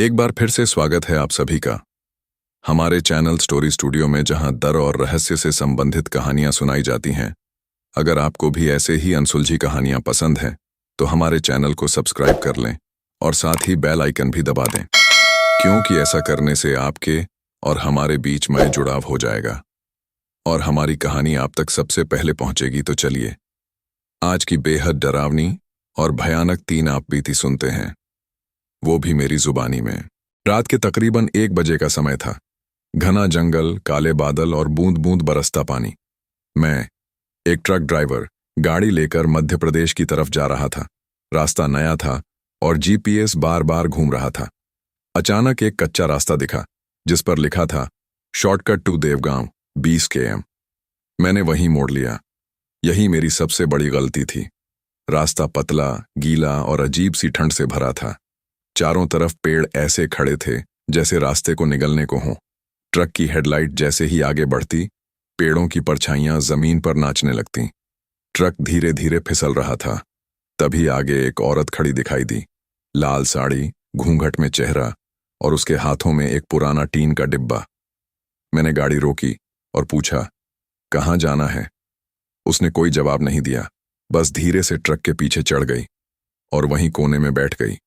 एक बार फिर से स्वागत है आप सभी का हमारे चैनल स्टोरी स्टूडियो में, जहां डर और रहस्य से संबंधित कहानियां सुनाई जाती हैं। अगर आपको भी ऐसे ही अनसुलझी कहानियां पसंद हैं तो हमारे चैनल को सब्सक्राइब कर लें और साथ ही बेल आइकन भी दबा दें, क्योंकि ऐसा करने से आपके और हमारे बीच में जुड़ाव हो जाएगा और हमारी कहानी आप तक सबसे पहले पहुंचेगी। तो चलिए आज की बेहद डरावनी और भयानक 3 आप बीती सुनते हैं, वो भी मेरी जुबानी में। रात के तकरीबन 1 बजे का समय था। घना जंगल, काले बादल और बूंद बूंद बरसता पानी। मैं, एक ट्रक ड्राइवर, गाड़ी लेकर मध्य प्रदेश की तरफ जा रहा था। रास्ता नया था और जीपीएस बार बार घूम रहा था। अचानक एक कच्चा रास्ता दिखा जिस पर लिखा था शॉर्टकट टू देवगांव 20 km। मैंने वहीं मोड़ लिया। यही मेरी सबसे बड़ी गलती थी। रास्ता पतला, गीला और अजीब सी ठंड से भरा था। चारों तरफ पेड़ ऐसे खड़े थे जैसे रास्ते को निगलने को हों। ट्रक की हेडलाइट जैसे ही आगे बढ़ती, पेड़ों की परछाइयां जमीन पर नाचने लगतीं। ट्रक धीरे धीरे फिसल रहा था। तभी आगे एक औरत खड़ी दिखाई दी। लाल साड़ी, घूंघट में चेहरा और उसके हाथों में एक पुराना टीन का डिब्बा। मैंने गाड़ी रोकी और पूछा, कहाँ जाना है? उसने कोई जवाब नहीं दिया, बस धीरे से ट्रक के पीछे चढ़ गई और वहीं कोने में बैठ गई।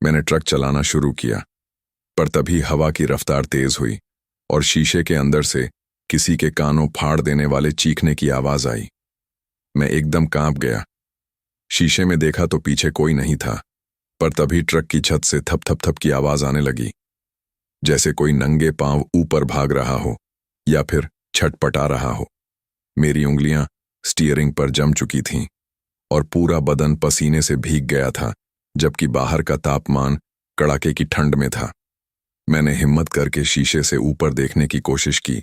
मैंने ट्रक चलाना शुरू किया, पर तभी हवा की रफ्तार तेज हुई और शीशे के अंदर से किसी के कानों फाड़ देने वाले चीखने की आवाज आई। मैं एकदम कांप गया। शीशे में देखा तो पीछे कोई नहीं था, पर तभी ट्रक की छत से थप थप थप की आवाज आने लगी, जैसे कोई नंगे पांव ऊपर भाग रहा हो या फिर छटपटा रहा हो। मेरी उंगलियां स्टीयरिंग पर जम चुकी थीं और पूरा बदन पसीने से भीग गया था, जबकि बाहर का तापमान कड़ाके की ठंड में था। मैंने हिम्मत करके शीशे से ऊपर देखने की कोशिश की,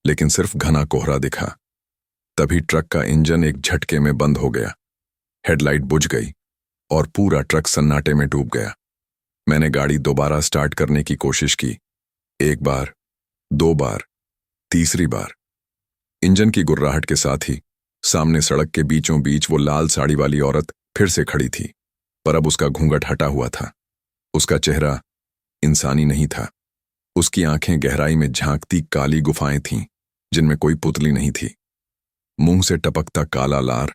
लेकिन सिर्फ घना कोहरा दिखा। तभी ट्रक का इंजन एक झटके में बंद हो गया। हेडलाइट बुझ गई और पूरा ट्रक सन्नाटे में डूब गया। मैंने गाड़ी दोबारा स्टार्ट करने की कोशिश की। 1 बार, 2 बार, तीसरी बार। इंजन की गुर्राहट के साथ ही सामने सड़क के बीचों बीच वो लाल साड़ी वाली औरत फिर से खड़ी थी, पर अब उसका घूंघट हटा हुआ था। उसका चेहरा इंसानी नहीं था। उसकी आंखें गहराई में झांकती काली गुफाएं थीं, जिनमें कोई पुतली नहीं थी। मुंह से टपकता काला लार,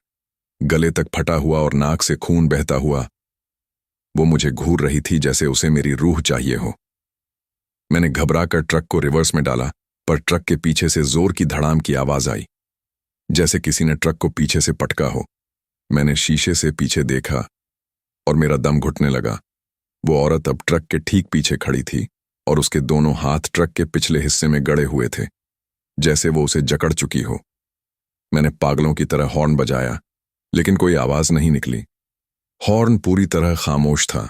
गले तक फटा हुआ और नाक से खून बहता हुआ, वो मुझे घूर रही थी जैसे उसे मेरी रूह चाहिए हो। मैंने घबराकर ट्रक को रिवर्स में डाला, पर ट्रक के पीछे से जोर की धड़ाम की आवाज आई, जैसे किसी ने ट्रक को पीछे से पटका हो। मैंने शीशे से पीछे देखा और मेरा दम घुटने लगा। वो औरत अब ट्रक के ठीक पीछे खड़ी थी और उसके दोनों हाथ ट्रक के पिछले हिस्से में गड़े हुए थे, जैसे वो उसे जकड़ चुकी हो। मैंने पागलों की तरह हॉर्न बजाया, लेकिन कोई आवाज नहीं निकली। हॉर्न पूरी तरह खामोश था।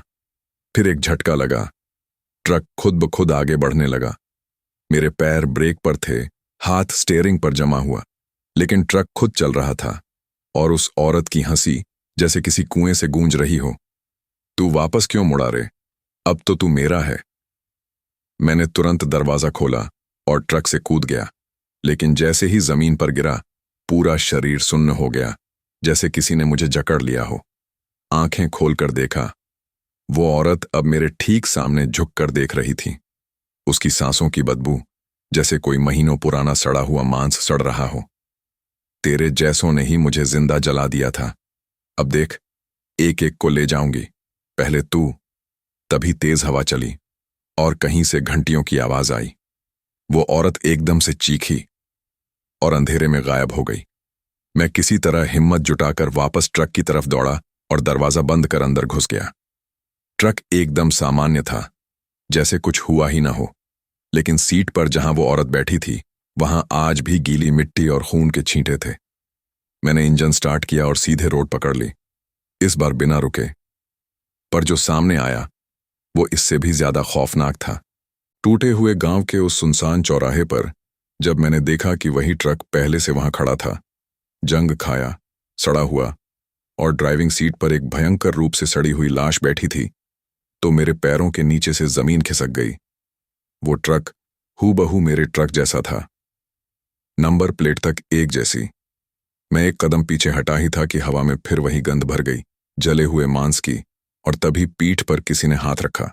फिर एक झटका लगा। ट्रक खुद ब खुद आगे बढ़ने लगा। मेरे पैर ब्रेक पर थे, हाथ स्टीयरिंग पर जमा हुआ, लेकिन ट्रक खुद चल रहा था। और उस औरत की हंसी जैसे किसी कुएं से गूंज रही हो, तू वापस क्यों मुड़ा रे? अब तो तू मेरा है। मैंने तुरंत दरवाजा खोला और ट्रक से कूद गया, लेकिन जैसे ही जमीन पर गिरा, पूरा शरीर सुन्न हो गया, जैसे किसी ने मुझे जकड़ लिया हो। आंखें खोलकर देखा, वो औरत अब मेरे ठीक सामने झुक कर देख रही थी। उसकी सांसों की बदबू जैसे कोई महीनों पुराना सड़ा हुआ मांस सड़ रहा हो। तेरे जैसों ने ही मुझे जिंदा जला दिया था। अब देख, एक एक को ले जाऊंगी, पहले तू। तभी तेज हवा चली और कहीं से घंटियों की आवाज आई। वो औरत एकदम से चीखी और अंधेरे में गायब हो गई। मैं किसी तरह हिम्मत जुटाकर वापस ट्रक की तरफ दौड़ा और दरवाजा बंद कर अंदर घुस गया। ट्रक एकदम सामान्य था, जैसे कुछ हुआ ही ना हो, लेकिन सीट पर जहां वो औरत बैठी थी, वहां आज भी गीली मिट्टी और खून के छींटे थे। मैंने इंजन स्टार्ट किया और सीधे रोड पकड़ ली, इस बार बिना रुके। पर जो सामने आया वो इससे भी ज्यादा खौफनाक था। टूटे हुए गांव के उस सुनसान चौराहे पर जब मैंने देखा कि वही ट्रक पहले से वहां खड़ा था, जंग खाया, सड़ा हुआ, और ड्राइविंग सीट पर एक भयंकर रूप से सड़ी हुई लाश बैठी थी, तो मेरे पैरों के नीचे से जमीन खिसक गई। वो ट्रक हूबहू मेरे ट्रक जैसा था, नंबर प्लेट तक एक जैसी। मैं एक कदम पीछे हटा ही था कि हवा में फिर वही गंध भर गई, जले हुए मांस की। और तभी पीठ पर किसी ने हाथ रखा।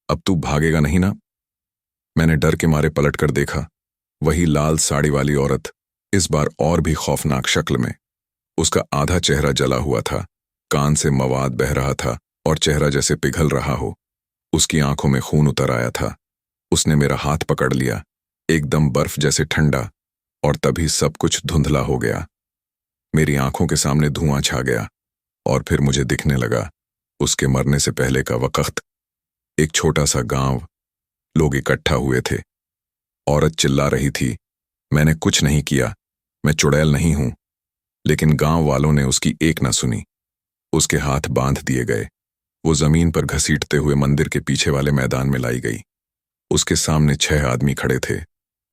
अब तू भागेगा नहीं ना? मैंने डर के मारे पलट कर देखा। वही लाल साड़ी वाली औरत, इस बार और भी खौफनाक शक्ल में। उसका आधा चेहरा जला हुआ था, कान से मवाद बह रहा था और चेहरा जैसे पिघल रहा हो। उसकी आंखों में खून उतर आया था। उसने मेरा हाथ पकड़ लिया, एकदम बर्फ जैसे ठंडा, और तभी सब कुछ धुंधला हो गया। मेरी आंखों के सामने धुआं छा गया और फिर मुझे दिखने लगा उसके मरने से पहले का वक्त। एक छोटा सा गांव, लोग इकट्ठा हुए थे। औरत चिल्ला रही थी, मैंने कुछ नहीं किया, मैं चुड़ैल नहीं हूं। लेकिन गांव वालों ने उसकी एक ना सुनी। उसके हाथ बांध दिए गए। वो जमीन पर घसीटते हुए मंदिर के पीछे वाले मैदान में लाई गई। उसके सामने 6 आदमी खड़े थे,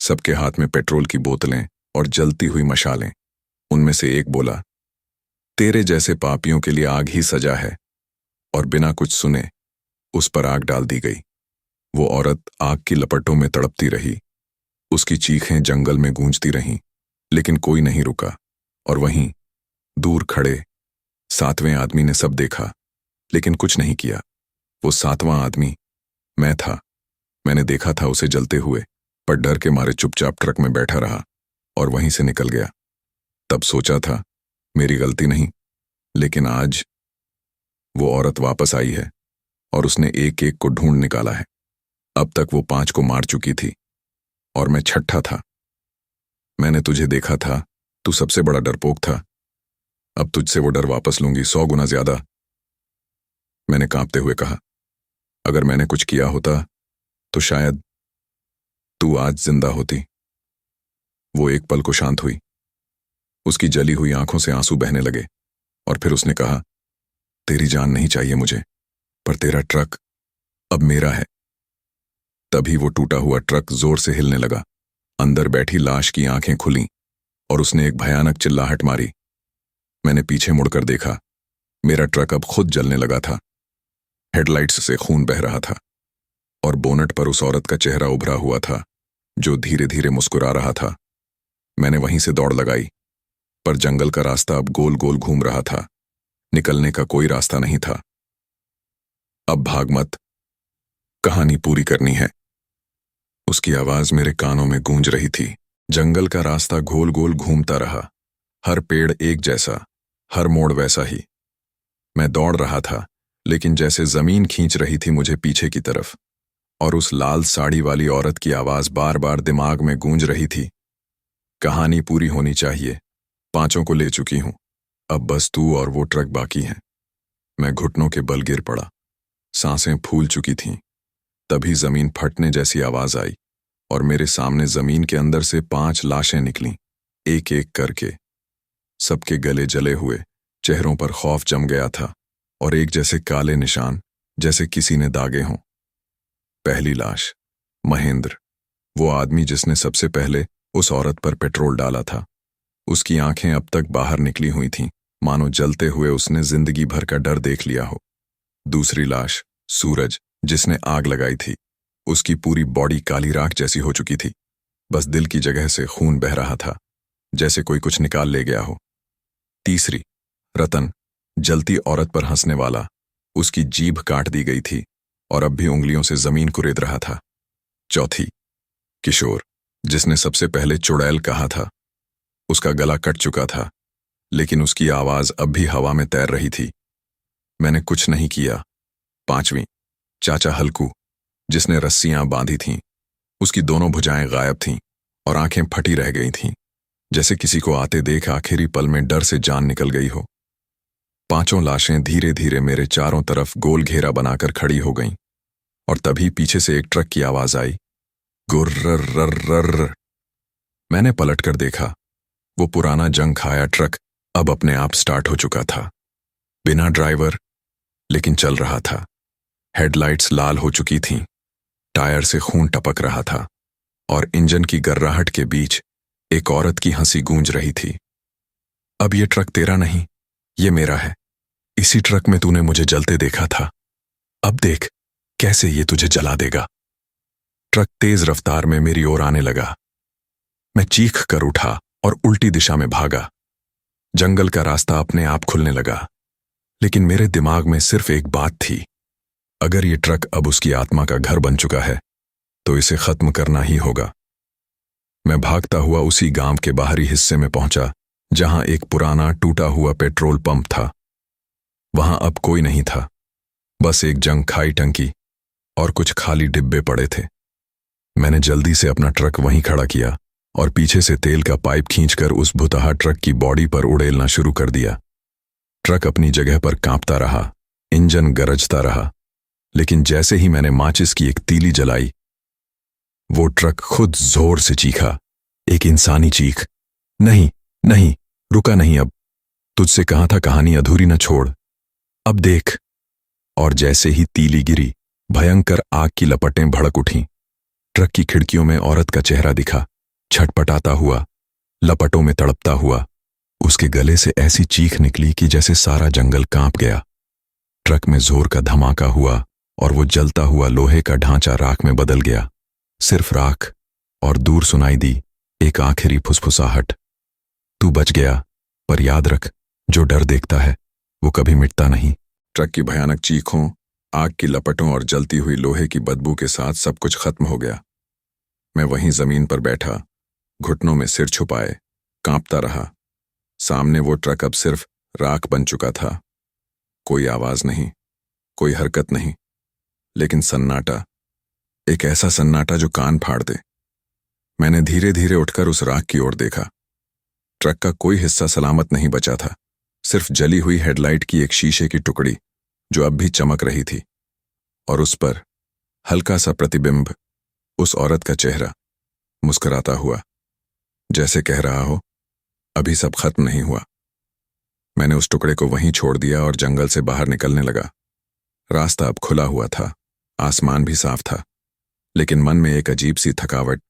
सबके हाथ में पेट्रोल की बोतलें और जलती हुई मशालें। उनमें से एक बोला, तेरे जैसे पापियों के लिए आग ही सजा है। और बिना कुछ सुने उस पर आग डाल दी गई। वो औरत आग की लपटों में तड़पती रही। उसकी चीखें जंगल में गूंजती रहीं, लेकिन कोई नहीं रुका। और वहीं दूर खड़े 7वें आदमी ने सब देखा, लेकिन कुछ नहीं किया। वो 7वां आदमी मैं था। मैंने देखा था उसे जलते हुए, पर डर के मारे चुपचाप ट्रक में बैठा रहा और वहीं से निकल गया। तब सोचा था मेरी गलती नहीं, लेकिन आज वो औरत वापस आई है और उसने एक एक को ढूंढ निकाला है। अब तक वो 5 को मार चुकी थी और मैं 6ठा था। मैंने तुझे देखा था, तू सबसे बड़ा डरपोक था। अब तुझसे वो डर वापस लूंगी 100 गुना ज्यादा। मैंने कांपते हुए कहा, अगर मैंने कुछ किया होता तो शायद तू आज जिंदा होती। वो एक पल को शांत हुई। उसकी जली हुई आंखों से आंसू बहने लगे और फिर उसने कहा, तेरी जान नहीं चाहिए मुझे, पर तेरा ट्रक अब मेरा है। तभी वो टूटा हुआ ट्रक जोर से हिलने लगा। अंदर बैठी लाश की आंखें खुलीं और उसने एक भयानक चिल्लाहट मारी। मैंने पीछे मुड़कर देखा। मेरा ट्रक अब खुद जलने लगा था। हेडलाइट्स से खून बह रहा था और बोनट पर उस औरत का चेहरा उभरा हुआ था, जो धीरे धीरे मुस्कुरा रहा था। मैंने वहीं से दौड़ लगाई, पर जंगल का रास्ता अब गोल गोल घूम रहा था। निकलने का कोई रास्ता नहीं था। अब भाग मत, कहानी पूरी करनी है। उसकी आवाज मेरे कानों में गूंज रही थी। जंगल का रास्ता गोल गोल घूमता रहा, हर पेड़ एक जैसा, हर मोड़ वैसा ही। मैं दौड़ रहा था, लेकिन जैसे जमीन खींच रही थी मुझे पीछे की तरफ, और उस लाल साड़ी वाली औरत की आवाज बार बार दिमाग में गूंज रही थी, कहानी पूरी होनी चाहिए। 5 को ले चुकी हूं, अब बस तू और वो ट्रक बाकी हैं। मैं घुटनों के बल गिर पड़ा। सांसें फूल चुकी थीं। तभी जमीन फटने जैसी आवाज आई और मेरे सामने जमीन के अंदर से 5 लाशें निकलीं, एक एक करके। सबके गले जले हुए, चेहरों पर खौफ जम गया था और एक जैसे काले निशान, जैसे किसी ने दागे हों। पहली लाश, महेंद्र, वो आदमी जिसने सबसे पहले उस औरत पर पेट्रोल डाला था। उसकी आंखें अब तक बाहर निकली हुई थीं, मानो जलते हुए उसने जिंदगी भर का डर देख लिया हो। दूसरी लाश, सूरज, जिसने आग लगाई थी। उसकी पूरी बॉडी काली राख जैसी हो चुकी थी, बस दिल की जगह से खून बह रहा था, जैसे कोई कुछ निकाल ले गया हो। तीसरी, रतन, जलती औरत पर हंसने वाला। उसकी जीभ काट दी गई थी और अब भी उंगलियों से जमीन कुरेद रहा था। चौथी, किशोर, जिसने सबसे पहले चुड़ैल कहा था। उसका गला कट चुका था, लेकिन उसकी आवाज अब भी हवा में तैर रही थी। मैंने कुछ नहीं किया। 5वीं, चाचा हल्कू, जिसने रस्सियां बांधी थीं। उसकी दोनों भुजाएं गायब थीं और आंखें फटी रह गई थीं, जैसे किसी को आते देख आखिरी पल में डर से जान निकल गई हो। 5 लाशें धीरे धीरे मेरे चारों तरफ गोल घेरा बनाकर खड़ी हो गईं और तभी पीछे से एक ट्रक की आवाज आई, गुर्र। मैंने पलटकर देखा। वो पुराना जंग खाया ट्रक अब अपने आप स्टार्ट हो चुका था, बिना ड्राइवर, लेकिन चल रहा था। हेडलाइट्स लाल हो चुकी थीं, टायर से खून टपक रहा था और इंजन की गर्राहट के बीच एक औरत की हंसी गूंज रही थी। अब ये ट्रक तेरा नहीं, ये मेरा है। इसी ट्रक में तूने मुझे जलते देखा था, अब देख कैसे ये तुझे जला देगा। ट्रक तेज रफ्तार में मेरी ओर आने लगा। मैं चीख कर उठा और उल्टी दिशा में भागा। जंगल का रास्ता अपने आप खुलने लगा, लेकिन मेरे दिमाग में सिर्फ एक बात थी, अगर ये ट्रक अब उसकी आत्मा का घर बन चुका है तो इसे खत्म करना ही होगा। मैं भागता हुआ उसी गांव के बाहरी हिस्से में पहुंचा जहां एक पुराना टूटा हुआ पेट्रोल पंप था। वहां अब कोई नहीं था, बस एक जंग खाई टंकी और कुछ खाली डिब्बे पड़े थे। मैंने जल्दी से अपना ट्रक वहीं खड़ा किया और पीछे से तेल का पाइप खींचकर उस भुतहा ट्रक की बॉडी पर उड़ेलना शुरू कर दिया। ट्रक अपनी जगह पर कांपता रहा, इंजन गरजता रहा, लेकिन जैसे ही मैंने माचिस की एक तीली जलाई, वो ट्रक खुद जोर से चीखा, एक इंसानी चीख। नहीं नहीं, रुका नहीं अब, तुझसे कहा था कहानी अधूरी न छोड़, अब देख। और जैसे ही तीली गिरी, भयंकर आग की लपटें भड़क उठीं। ट्रक की खिड़कियों में औरत का चेहरा दिखा, छटपटाता हुआ, लपटों में तड़पता हुआ। उसके गले से ऐसी चीख निकली कि जैसे सारा जंगल कांप गया। ट्रक में जोर का धमाका हुआ और वो जलता हुआ लोहे का ढांचा राख में बदल गया। सिर्फ राख, और दूर सुनाई दी एक आखिरी फुसफुसाहट, तू बच गया, पर याद रख, जो डर देखता है वो कभी मिटता नहीं। ट्रक की भयानक चीखों, आग की लपटों और जलती हुई लोहे की बदबू के साथ सब कुछ खत्म हो गया। मैं वहीं जमीन पर बैठा, घुटनों में सिर छुपाए, कांपता रहा। सामने वो ट्रक अब सिर्फ राख बन चुका था। कोई आवाज नहीं, कोई हरकत नहीं, लेकिन सन्नाटा, एक ऐसा सन्नाटा जो कान फाड़ दे। मैंने धीरे धीरे उठकर उस राख की ओर देखा। ट्रक का कोई हिस्सा सलामत नहीं बचा था, सिर्फ जली हुई हेडलाइट की एक शीशे की टुकड़ी जो अब भी चमक रही थी, और उस पर हल्का सा प्रतिबिंब, उस औरत का चेहरा, मुस्कुराता हुआ, जैसे कह रहा हो, अभी सब खत्म नहीं हुआ। मैंने उस टुकड़े को वहीं छोड़ दिया और जंगल से बाहर निकलने लगा। रास्ता अब खुला हुआ था, आसमान भी साफ था, लेकिन मन में एक अजीब सी थकावट,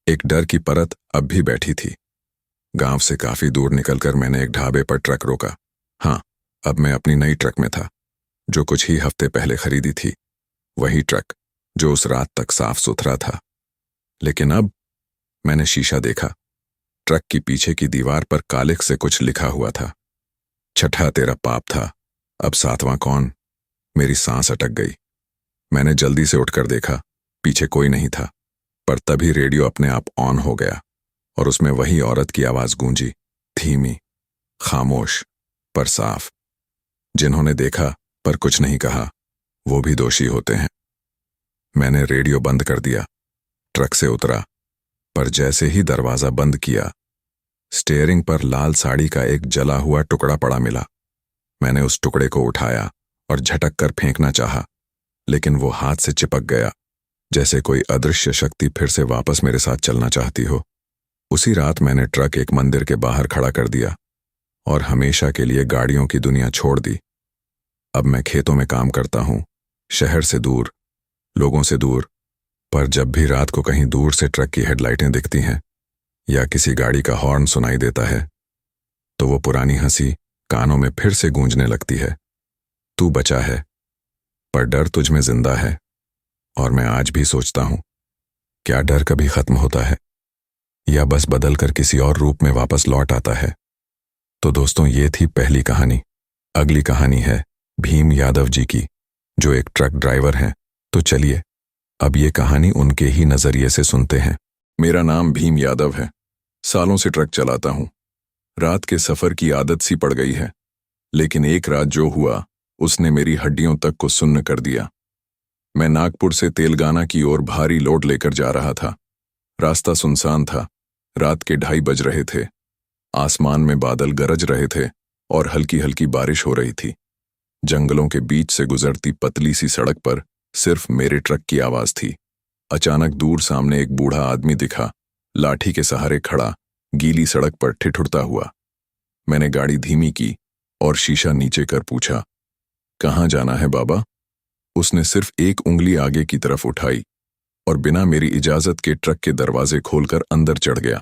एक डर की परत अब भी बैठी थी। गांव से काफी दूर निकलकर मैंने एक ढाबे पर ट्रक रोका। हाँ, अब मैं अपनी नई ट्रक में था, जो कुछ ही हफ्ते पहले खरीदी थी। वही ट्रक जो उस रात तक साफ सुथरा था। लेकिन अब मैंने शीशा देखा। ट्रक की पीछे की दीवार पर कालिख से कुछ लिखा हुआ था। छठा तेरा पाप था, अब सातवां कौन? मेरी सांस अटक गई। मैंने जल्दी से उठकर देखा, पीछे कोई नहीं था, पर तभी रेडियो अपने आप ऑन हो गया और उसमें वही औरत की आवाज गूंजी, धीमी, खामोश, पर साफ। जिन्होंने देखा पर कुछ नहीं कहा, वो भी दोषी होते हैं। मैंने रेडियो बंद कर दिया, ट्रक से उतरा, पर जैसे ही दरवाजा बंद किया, स्टीयरिंग पर लाल साड़ी का एक जला हुआ टुकड़ा पड़ा मिला। मैंने उस टुकड़े को उठाया और झटक कर फेंकना चाहा, लेकिन वो हाथ से चिपक गया, जैसे कोई अदृश्य शक्ति फिर से वापस मेरे साथ चलना चाहती हो। उसी रात मैंने ट्रक एक मंदिर के बाहर खड़ा कर दिया और हमेशा के लिए गाड़ियों की दुनिया छोड़ दी। अब मैं खेतों में काम करता हूं, शहर से दूर, लोगों से दूर, पर जब भी रात को कहीं दूर से ट्रक की हेडलाइटें दिखती हैं या किसी गाड़ी का हॉर्न सुनाई देता है, तो वो पुरानी हंसी कानों में फिर से गूंजने लगती है। तू बचा है, पर डर तुझ में जिंदा है। और मैं आज भी सोचता हूं, क्या डर कभी खत्म होता है या बस बदलकर किसी और रूप में वापस लौट आता है? तो दोस्तों, ये थी पहली कहानी। अगली कहानी है भीम यादव जी की, जो एक ट्रक ड्राइवर हैं। तो चलिए अब ये कहानी उनके ही नजरिए से सुनते हैं। मेरा नाम भीम यादव है, सालों से ट्रक चलाता हूं। रात के सफर की आदत सी पड़ गई है, लेकिन एक रात जो हुआ उसने मेरी हड्डियों तक को सुन्न कर दिया। मैं नागपुर से तेलंगाना की ओर भारी लोड लेकर जा रहा था। रास्ता सुनसान था, रात के 2:30 बज रहे थे। आसमान में बादल गरज रहे थे और हल्की हल्की बारिश हो रही थी। जंगलों के बीच से गुजरती पतली सी सड़क पर सिर्फ मेरे ट्रक की आवाज थी। अचानक दूर सामने एक बूढ़ा आदमी दिखा, लाठी के सहारे खड़ा, गीली सड़क पर ठिठुरता हुआ। मैंने गाड़ी धीमी की और शीशा नीचे कर पूछा, कहाँ जाना है बाबा? उसने सिर्फ एक उंगली आगे की तरफ उठाई और बिना मेरी इजाजत के ट्रक के दरवाजे खोलकर अंदर चढ़ गया।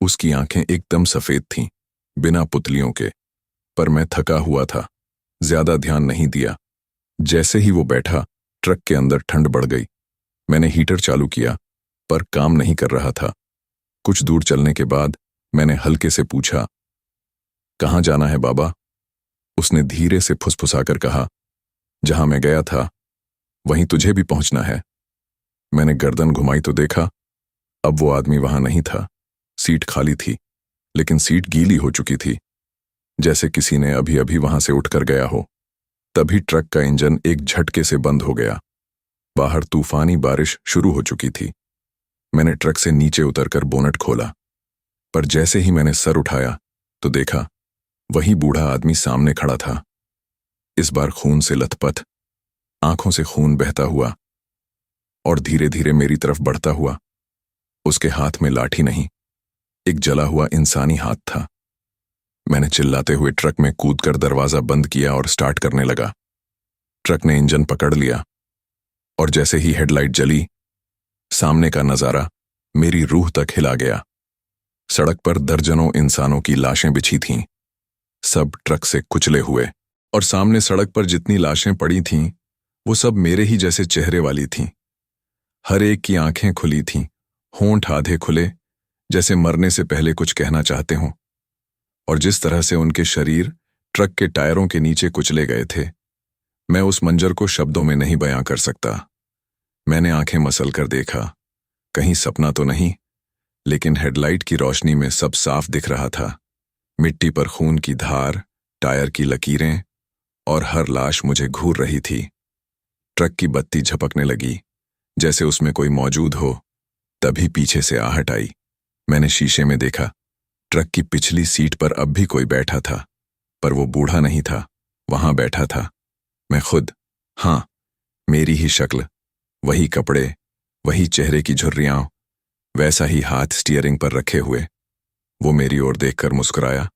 उसकी आंखें एकदम सफेद थीं, बिना पुतलियों के, पर मैं थका हुआ था, ज्यादा ध्यान नहीं दिया। जैसे ही वो बैठा, ट्रक के अंदर ठंड बढ़ गई। मैंने हीटर चालू किया, पर काम नहीं कर रहा था। कुछ दूर चलने के बाद मैंने हल्के से पूछा, कहाँ जाना है बाबा? उसने धीरे से फुसफुसाकर कहा, जहां मैं गया था वहीं तुझे भी पहुंचना है। मैंने गर्दन घुमाई तो देखा, अब वो आदमी वहां नहीं था। सीट खाली थी, लेकिन सीट गीली हो चुकी थी, जैसे किसी ने अभी अभी वहां से उठकर गया हो। तभी ट्रक का इंजन एक झटके से बंद हो गया। बाहर तूफानी बारिश शुरू हो चुकी थी। मैंने ट्रक से नीचे उतरकर बोनट खोला, पर जैसे ही मैंने सर उठाया तो देखा वही बूढ़ा आदमी सामने खड़ा था। इस बार खून से लथपथ, आंखों से खून बहता हुआ और धीरे धीरे मेरी तरफ बढ़ता हुआ। उसके हाथ में लाठी नहीं, एक जला हुआ इंसानी हाथ था। मैंने चिल्लाते हुए ट्रक में कूदकर दरवाजा बंद किया और स्टार्ट करने लगा। ट्रक ने इंजन पकड़ लिया और जैसे ही हेडलाइट जली, सामने का नजारा मेरी रूह तक हिला गया। सड़क पर दर्जनों इंसानों की लाशें बिछी थीं, सब ट्रक से कुचले हुए, और सामने सड़क पर जितनी लाशें पड़ी थीं वो सब मेरे ही जैसे चेहरे वाली थीं। हर एक की आंखें खुली थीं, होंठ आधे खुले, जैसे मरने से पहले कुछ कहना चाहते हों। और जिस तरह से उनके शरीर ट्रक के टायरों के नीचे कुचले गए थे, मैं उस मंजर को शब्दों में नहीं बयां कर सकता। मैंने आंखें मसल कर देखा, कहीं सपना तो नहीं, लेकिन हेडलाइट की रोशनी में सब साफ दिख रहा था। मिट्टी पर खून की धार, टायर की लकीरें, और हर लाश मुझे घूर रही थी। ट्रक की बत्ती झपकने लगी, जैसे उसमें कोई मौजूद हो। तभी पीछे से आहट आई। मैंने शीशे में देखा, ट्रक की पिछली सीट पर अब भी कोई बैठा था, पर वो बूढ़ा नहीं था, वहां बैठा था मैं खुद। हाँ, मेरी ही शक्ल, वही कपड़े, वही चेहरे की झुर्रियां, वैसा ही हाथ स्टीयरिंग पर रखे हुए। वो मेरी ओर देखकर मुस्कुराया,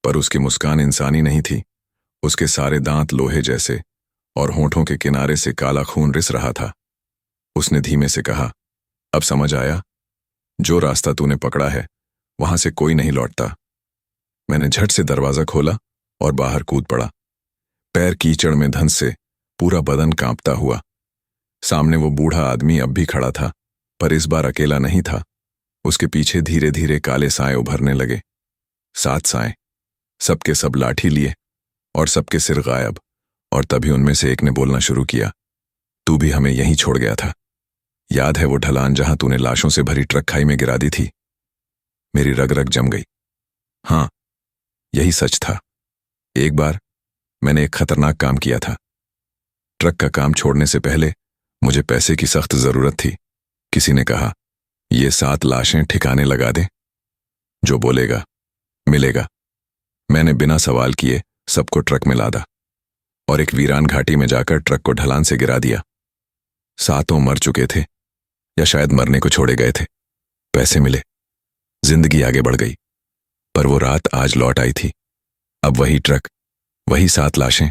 पर उसकी मुस्कान इंसानी नहीं थी। उसके सारे दांत लोहे जैसे और होंठों के किनारे से काला खून रिस रहा था। उसने धीमे से कहा, अब समझ आया? जो रास्ता तूने पकड़ा है वहां से कोई नहीं लौटता। मैंने झट से दरवाजा खोला और बाहर कूद पड़ा, पैर कीचड़ में धंस से, पूरा बदन कांपता हुआ। सामने वो बूढ़ा आदमी अब भी खड़ा था, पर इस बार अकेला नहीं था। उसके पीछे धीरे धीरे काले साए उभरने लगे। 7 साए, सबके सब लाठी लिए और सबके सिर गायब। और तभी उनमें से एक ने बोलना शुरू किया, तू भी हमें यहीं छोड़ गया था। याद है वो ढलान जहां तूने लाशों से भरी ट्रक खाई में गिरा दी थी? मेरी रग रग जम गई। हाँ, यही सच था। एक बार मैंने एक खतरनाक काम किया था। ट्रक का काम छोड़ने से पहले मुझे पैसे की सख्त जरूरत थी। किसी ने कहा, ये 7 लाशें ठिकाने लगा दे, जो बोलेगा मिलेगा। मैंने बिना सवाल किए सबको ट्रक में लादा और एक वीरान घाटी में जाकर ट्रक को ढलान से गिरा दिया। 7 मर चुके थे, या शायद मरने को छोड़े गए थे। पैसे मिले, जिंदगी आगे बढ़ गई। पर वो रात आज लौट आई थी। अब वही ट्रक, वही 7 लाशें,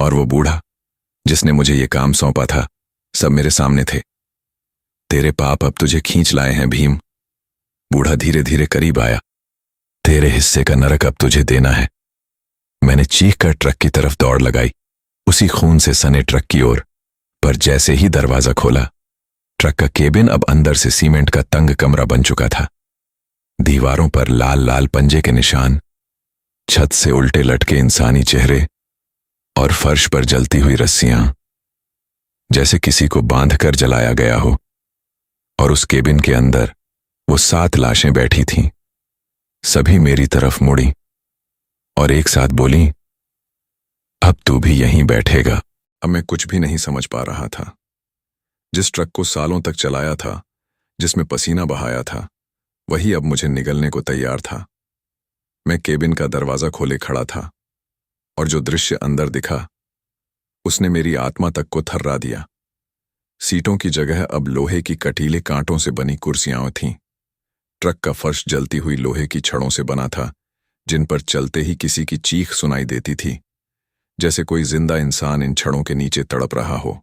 और वो बूढ़ा जिसने मुझे ये काम सौंपा था, सब मेरे सामने थे। तेरे पाप अब तुझे खींच लाए हैं भीम। बूढ़ा धीरे धीरे करीब आया। तेरे हिस्से का नरक अब तुझे देना है। मैंने चीख कर ट्रक की तरफ दौड़ लगाई, उसी खून से सने ट्रक की ओर। पर जैसे ही दरवाजा खोला, ट्रक का केबिन अब अंदर से सीमेंट का तंग कमरा बन चुका था। दीवारों पर लाल लाल पंजे के निशान, छत से उल्टे लटके इंसानी चेहरे, और फर्श पर जलती हुई रस्सियां, जैसे किसी को बांधकर जलाया गया हो। और उस केबिन के अंदर वो 7 लाशें बैठी थीं। सभी मेरी तरफ मुड़ी और एक साथ बोली, अब तू भी यहीं बैठेगा। अब मैं कुछ भी नहीं समझ पा रहा था। जिस ट्रक को सालों तक चलाया था, जिसमें पसीना बहाया था, वही अब मुझे निगलने को तैयार था। मैं केबिन का दरवाजा खोले खड़ा था, और जो दृश्य अंदर दिखा उसने मेरी आत्मा तक को थर्रा दिया। सीटों की जगह अब लोहे की कटीले कांटों से बनी कुर्सियां थीं। ट्रक का फर्श जलती हुई लोहे की छड़ों से बना था, जिन पर चलते ही किसी की चीख सुनाई देती थी, जैसे कोई जिंदा इंसान इन छड़ों के नीचे तड़प रहा हो।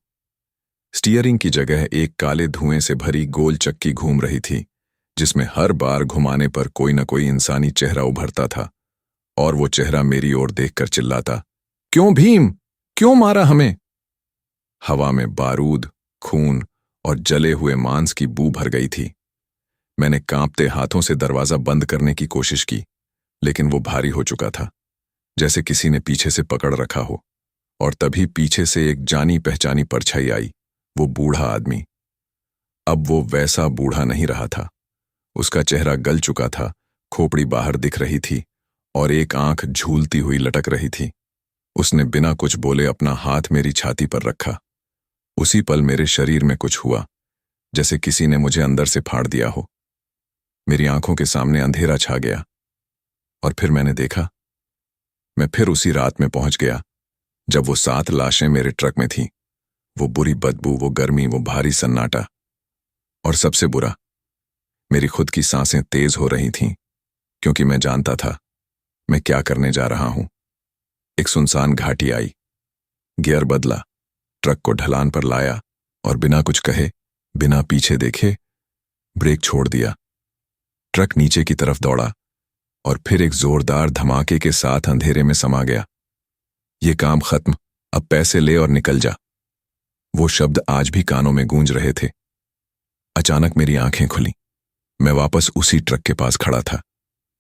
स्टीयरिंग की जगह एक काले धुएं से भरी गोल चक्की घूम रही थी, जिसमें हर बार घुमाने पर कोई न कोई इंसानी चेहरा उभरता था, और वो चेहरा मेरी ओर देखकर चिल्लाता, क्यों भीम, क्यों मारा हमें? हवा में बारूद, खून और जले हुए मांस की बू भर गई थी। मैंने कांपते हाथों से दरवाजा बंद करने की कोशिश की, लेकिन वो भारी हो चुका था, जैसे किसी ने पीछे से पकड़ रखा हो। और तभी पीछे से एक जानी पहचानी परछाई आई। वो बूढ़ा आदमी। अब वो वैसा बूढ़ा नहीं रहा था। उसका चेहरा गल चुका था, खोपड़ी बाहर दिख रही थी और एक आंख झूलती हुई लटक रही थी। उसने बिना कुछ बोले अपना हाथ मेरी छाती पर रखा। उसी पल मेरे शरीर में कुछ हुआ, जैसे किसी ने मुझे अंदर से फाड़ दिया हो। मेरी आंखों के सामने अंधेरा छा गया और फिर मैंने देखा। मैं फिर उसी रात में पहुंच गया जब वो 7 लाशें मेरे ट्रक में थीं। वो बुरी बदबू, वो गर्मी, वो भारी सन्नाटा, और सबसे बुरा, मेरी खुद की सांसें तेज हो रही थीं, क्योंकि मैं जानता था मैं क्या करने जा रहा हूं। एक सुनसान घाटी आई, गियर बदला, ट्रक को ढलान पर लाया और बिना कुछ कहे, बिना पीछे देखे, ब्रेक छोड़ दिया। ट्रक नीचे की तरफ दौड़ा और फिर एक जोरदार धमाके के साथ अंधेरे में समा गया। ये काम खत्म, अब पैसे ले और निकल जा। वो शब्द आज भी कानों में गूंज रहे थे। अचानक मेरी आंखें खुली। मैं वापस उसी ट्रक के पास खड़ा था,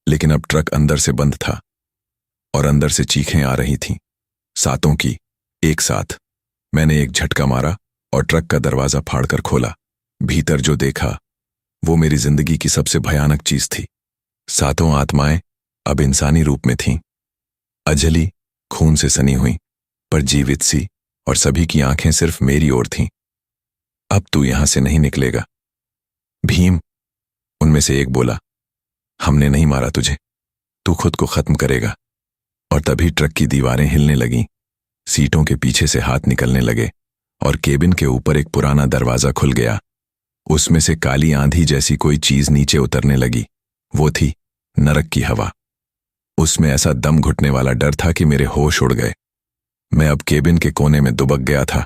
लेकिन अब ट्रक अंदर से बंद था और अंदर से चीखें आ रही थीं, 7 की, एक साथ। मैंने एक झटका मारा और ट्रक का दरवाजा फाड़कर खोला। भीतर जो देखा वो मेरी जिंदगी की सबसे भयानक चीज थी। 7 आत्माएं अब इंसानी रूप में थीं, अजली, खून से सनी हुई, पर जीवित सी, और सभी की आंखें सिर्फ मेरी ओर थीं। अब तू यहां से नहीं निकलेगा, भीम, उनमें से एक बोला। हमने नहीं मारा तुझे, तू खुद को खत्म करेगा। और तभी ट्रक की दीवारें हिलने लगीं, सीटों के पीछे से हाथ निकलने लगे और केबिन के ऊपर एक पुराना दरवाजा खुल गया। उसमें से काली आंधी जैसी कोई चीज नीचे उतरने लगी। वो थी नरक की हवा। उसमें ऐसा दम घुटने वाला डर था कि मेरे होश उड़ गए। मैं अब केबिन के कोने में दुबक गया था।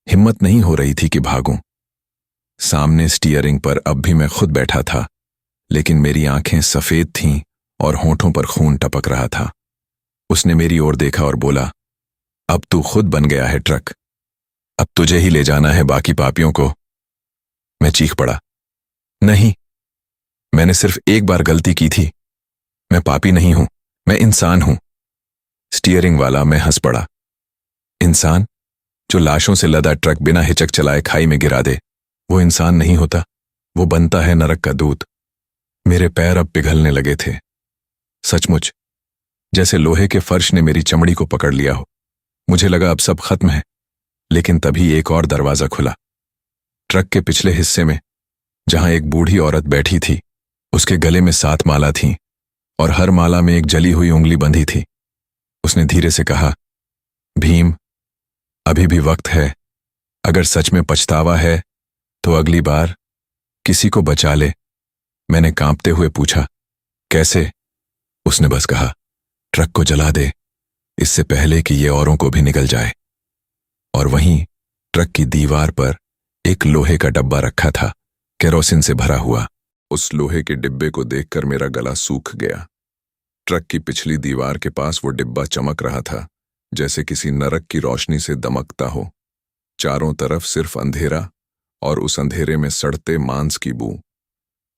हिम्मत नहीं हो रही थी कि भागूं। सामने स्टीयरिंग पर अब भी मैं खुद बैठा था, लेकिन मेरी आंखें सफेद थीं और होंठों पर खून टपक रहा था। उसने मेरी ओर देखा और बोला, अब तू खुद बन गया है ट्रक, अब तुझे ही ले जाना है बाकी पापियों को। मैं चीख पड़ा, नहीं, मैंने सिर्फ एक बार गलती की थी। मैं पापी नहीं हूं, मैं इंसान हूं। स्टीयरिंग वाला मैं हंस पड़ा। इंसान जो लाशों से लदा ट्रक बिना हिचक चलाए खाई में गिरा दे, वो इंसान नहीं होता, वो बनता है नरक का दूत। मेरे पैर अब पिघलने लगे थे, सचमुच, जैसे लोहे के फर्श ने मेरी चमड़ी को पकड़ लिया हो। मुझे लगा अब सब खत्म है, लेकिन तभी एक और दरवाजा खुला। ट्रक के पिछले हिस्से में, जहां एक बूढ़ी औरत बैठी थी, उसके गले में 7 माला थीं और हर माला में एक जली हुई उंगली बंधी थी। उसने धीरे से कहा, भीम, अभी भी वक्त है। अगर सच में पछतावा है तो अगली बार किसी को बचा ले। मैंने कांपते हुए पूछा, कैसे? उसने बस कहा, ट्रक को जला दे, इससे पहले कि ये औरों को भी निगल जाए। और वहीं ट्रक की दीवार पर एक लोहे का डब्बा रखा था, केरोसिन से भरा हुआ। उस लोहे के डिब्बे को देखकर मेरा गला सूख गया। ट्रक की पिछली दीवार के पास वो डिब्बा चमक रहा था, जैसे किसी नरक की रोशनी से दमकता हो। चारों तरफ सिर्फ अंधेरा और उस अंधेरे में सड़ते मांस की बू।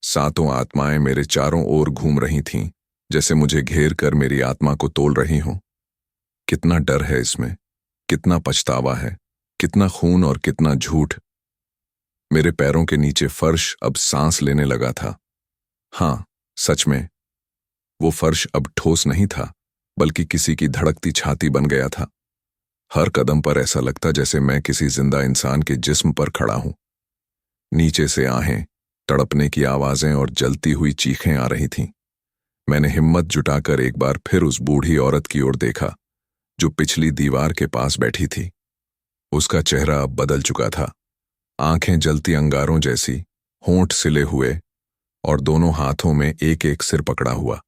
7 आत्माएं मेरे चारों ओर घूम रही थीं, जैसे मुझे घेर कर मेरी आत्मा को तोल रही हों। कितना डर है इसमें, कितना पछतावा है, कितना खून और कितना झूठ। मेरे पैरों के नीचे फर्श अब सांस लेने लगा था। हाँ, सच में, वो फर्श अब ठोस नहीं था, बल्कि किसी की धड़कती छाती बन गया था। हर कदम पर ऐसा लगता जैसे मैं किसी जिंदा इंसान के जिस्म पर खड़ा हूं। नीचे से आहें, तड़पने की आवाजें और जलती हुई चीखें आ रही थीं। मैंने हिम्मत जुटाकर एक बार फिर उस बूढ़ी औरत की ओर देखा, जो पिछली दीवार के पास बैठी थी। उसका चेहरा अब बदल चुका था, आंखें जलती अंगारों जैसी, होंठ सिले हुए और दोनों हाथों में एक एक सिर पकड़ा हुआ।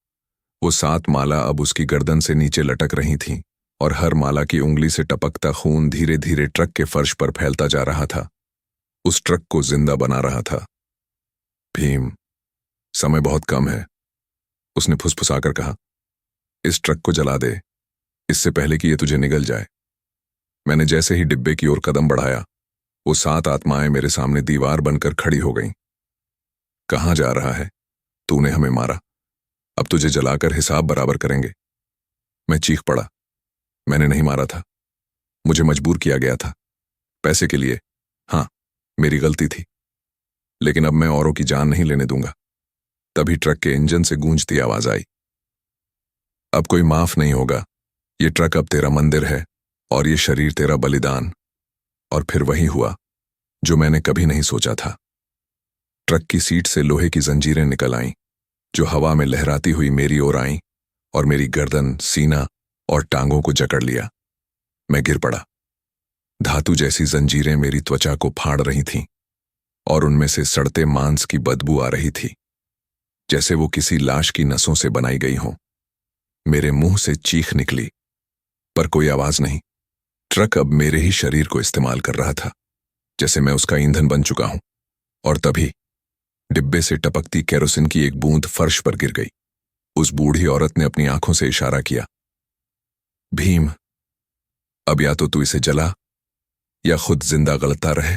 वो 7 माला अब उसकी गर्दन से नीचे लटक रही थीं और हर माला की उंगली से टपकता खून धीरे धीरे ट्रक के फर्श पर फैलता जा रहा था, उस ट्रक को जिंदा बना रहा था। भीम, समय बहुत कम है, उसने फुसफुसाकर कहा। इस ट्रक को जला दे, इससे पहले कि ये तुझे निगल जाए। मैंने जैसे ही डिब्बे की ओर कदम बढ़ाया, वो 7 आत्माएं मेरे सामने दीवार बनकर खड़ी हो गईं। कहां जा रहा है? तूने हमें मारा, अब तुझे जलाकर हिसाब बराबर करेंगे। मैं चीख पड़ा, मैंने नहीं मारा था, मुझे मजबूर किया गया था, पैसे के लिए। हाँ, मेरी गलती थी, लेकिन अब मैं औरों की जान नहीं लेने दूंगा। तभी ट्रक के इंजन से गूंजती आवाज आई, अब कोई माफ नहीं होगा, ये ट्रक अब तेरा मंदिर है और ये शरीर तेरा बलिदान। और फिर वही हुआ जो मैंने कभी नहीं सोचा था। ट्रक की सीट से लोहे की जंजीरें निकल आईं, जो हवा में लहराती हुई मेरी ओर आईं और मेरी गर्दन, सीना और टांगों को जकड़ लिया। मैं गिर पड़ा। धातु जैसी जंजीरें मेरी त्वचा को फाड़ रही थीं और उनमें से सड़ते मांस की बदबू आ रही थी, जैसे वो किसी लाश की नसों से बनाई गई हों। मेरे मुंह से चीख निकली, पर कोई आवाज नहीं। ट्रक अब मेरे ही शरीर को इस्तेमाल कर रहा था, जैसे मैं उसका ईंधन बन चुका हूं। और तभी डिब्बे से टपकती केरोसिन की एक बूंद फर्श पर गिर गई। उस बूढ़ी औरत ने अपनी आंखों से इशारा किया, भीम, अब या तो तू इसे जला या खुद जिंदा गलता रहे।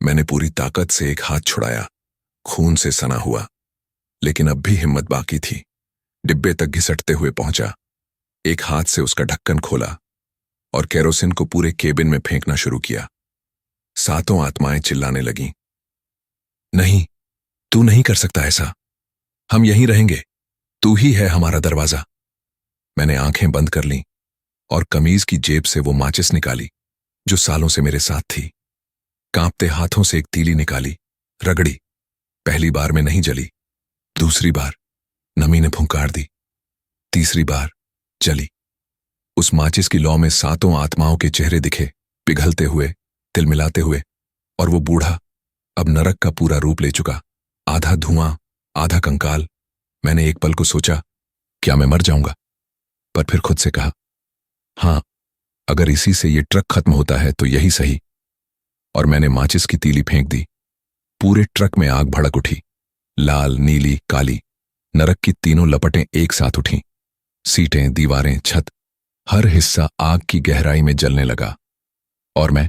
मैंने पूरी ताकत से एक हाथ छुड़ाया, खून से सना हुआ, लेकिन अब भी हिम्मत बाकी थी। डिब्बे तक घिसटते हुए पहुंचा, एक हाथ से उसका ढक्कन खोला और केरोसिन को पूरे केबिन में फेंकना शुरू किया। सातों आत्माएं चिल्लाने लगीं, नहीं, तू नहीं कर सकता ऐसा, हम यहीं रहेंगे, तू ही है हमारा दरवाजा। मैंने आंखें बंद कर लीं और कमीज की जेब से वो माचिस निकाली जो सालों से मेरे साथ थी। कांपते हाथों से एक तीली निकाली, रगड़ी। पहली बार में नहीं जली, दूसरी बार नमी ने फुंकार दी, तीसरी बार जली। उस माचिस की लौ में सातों आत्माओं के चेहरे दिखे, पिघलते हुए, तिलमिलाते हुए। और वो बूढ़ा अब नरक का पूरा रूप ले चुका, आधा धुआं, आधा कंकाल। मैंने एक पल को सोचा, क्या मैं मर जाऊंगा? पर फिर खुद से कहा, हां, अगर इसी से ये ट्रक खत्म होता है तो यही सही। और मैंने माचिस की तीली फेंक दी। पूरे ट्रक में आग भड़क उठी, लाल, नीली, काली। नरक की तीनों लपटें एक साथ उठीं। सीटें, दीवारें, छत, हर हिस्सा आग की गहराई में जलने लगा। और मैं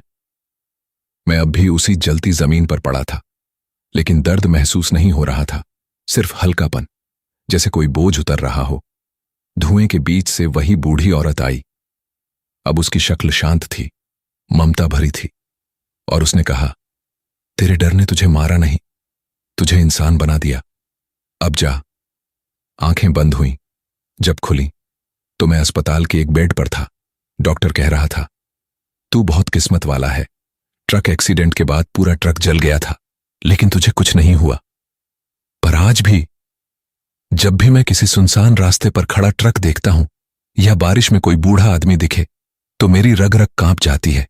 अब भी उसी जलती जमीन पर पड़ा था, लेकिन दर्द महसूस नहीं हो रहा था, सिर्फ हल्कापन, जैसे कोई बोझ उतर रहा हो। धुएं के बीच से वही बूढ़ी औरत आई। अब उसकी शक्ल शांत थी, ममता भरी थी, और उसने कहा, तेरे डर ने तुझे मारा नहीं, तुझे इंसान बना दिया। अब जा। आंखें बंद हुईं। जब खुली तो मैं अस्पताल के एक बेड पर था। डॉक्टर कह रहा था, तू बहुत किस्मत वाला है, ट्रक एक्सीडेंट के बाद पूरा ट्रक जल गया था, लेकिन तुझे कुछ नहीं हुआ। पर आज भी जब भी मैं किसी सुनसान रास्ते पर खड़ा ट्रक देखता हूं या बारिश में कोई बूढ़ा आदमी दिखे, तो मेरी रग रग कांप जाती है,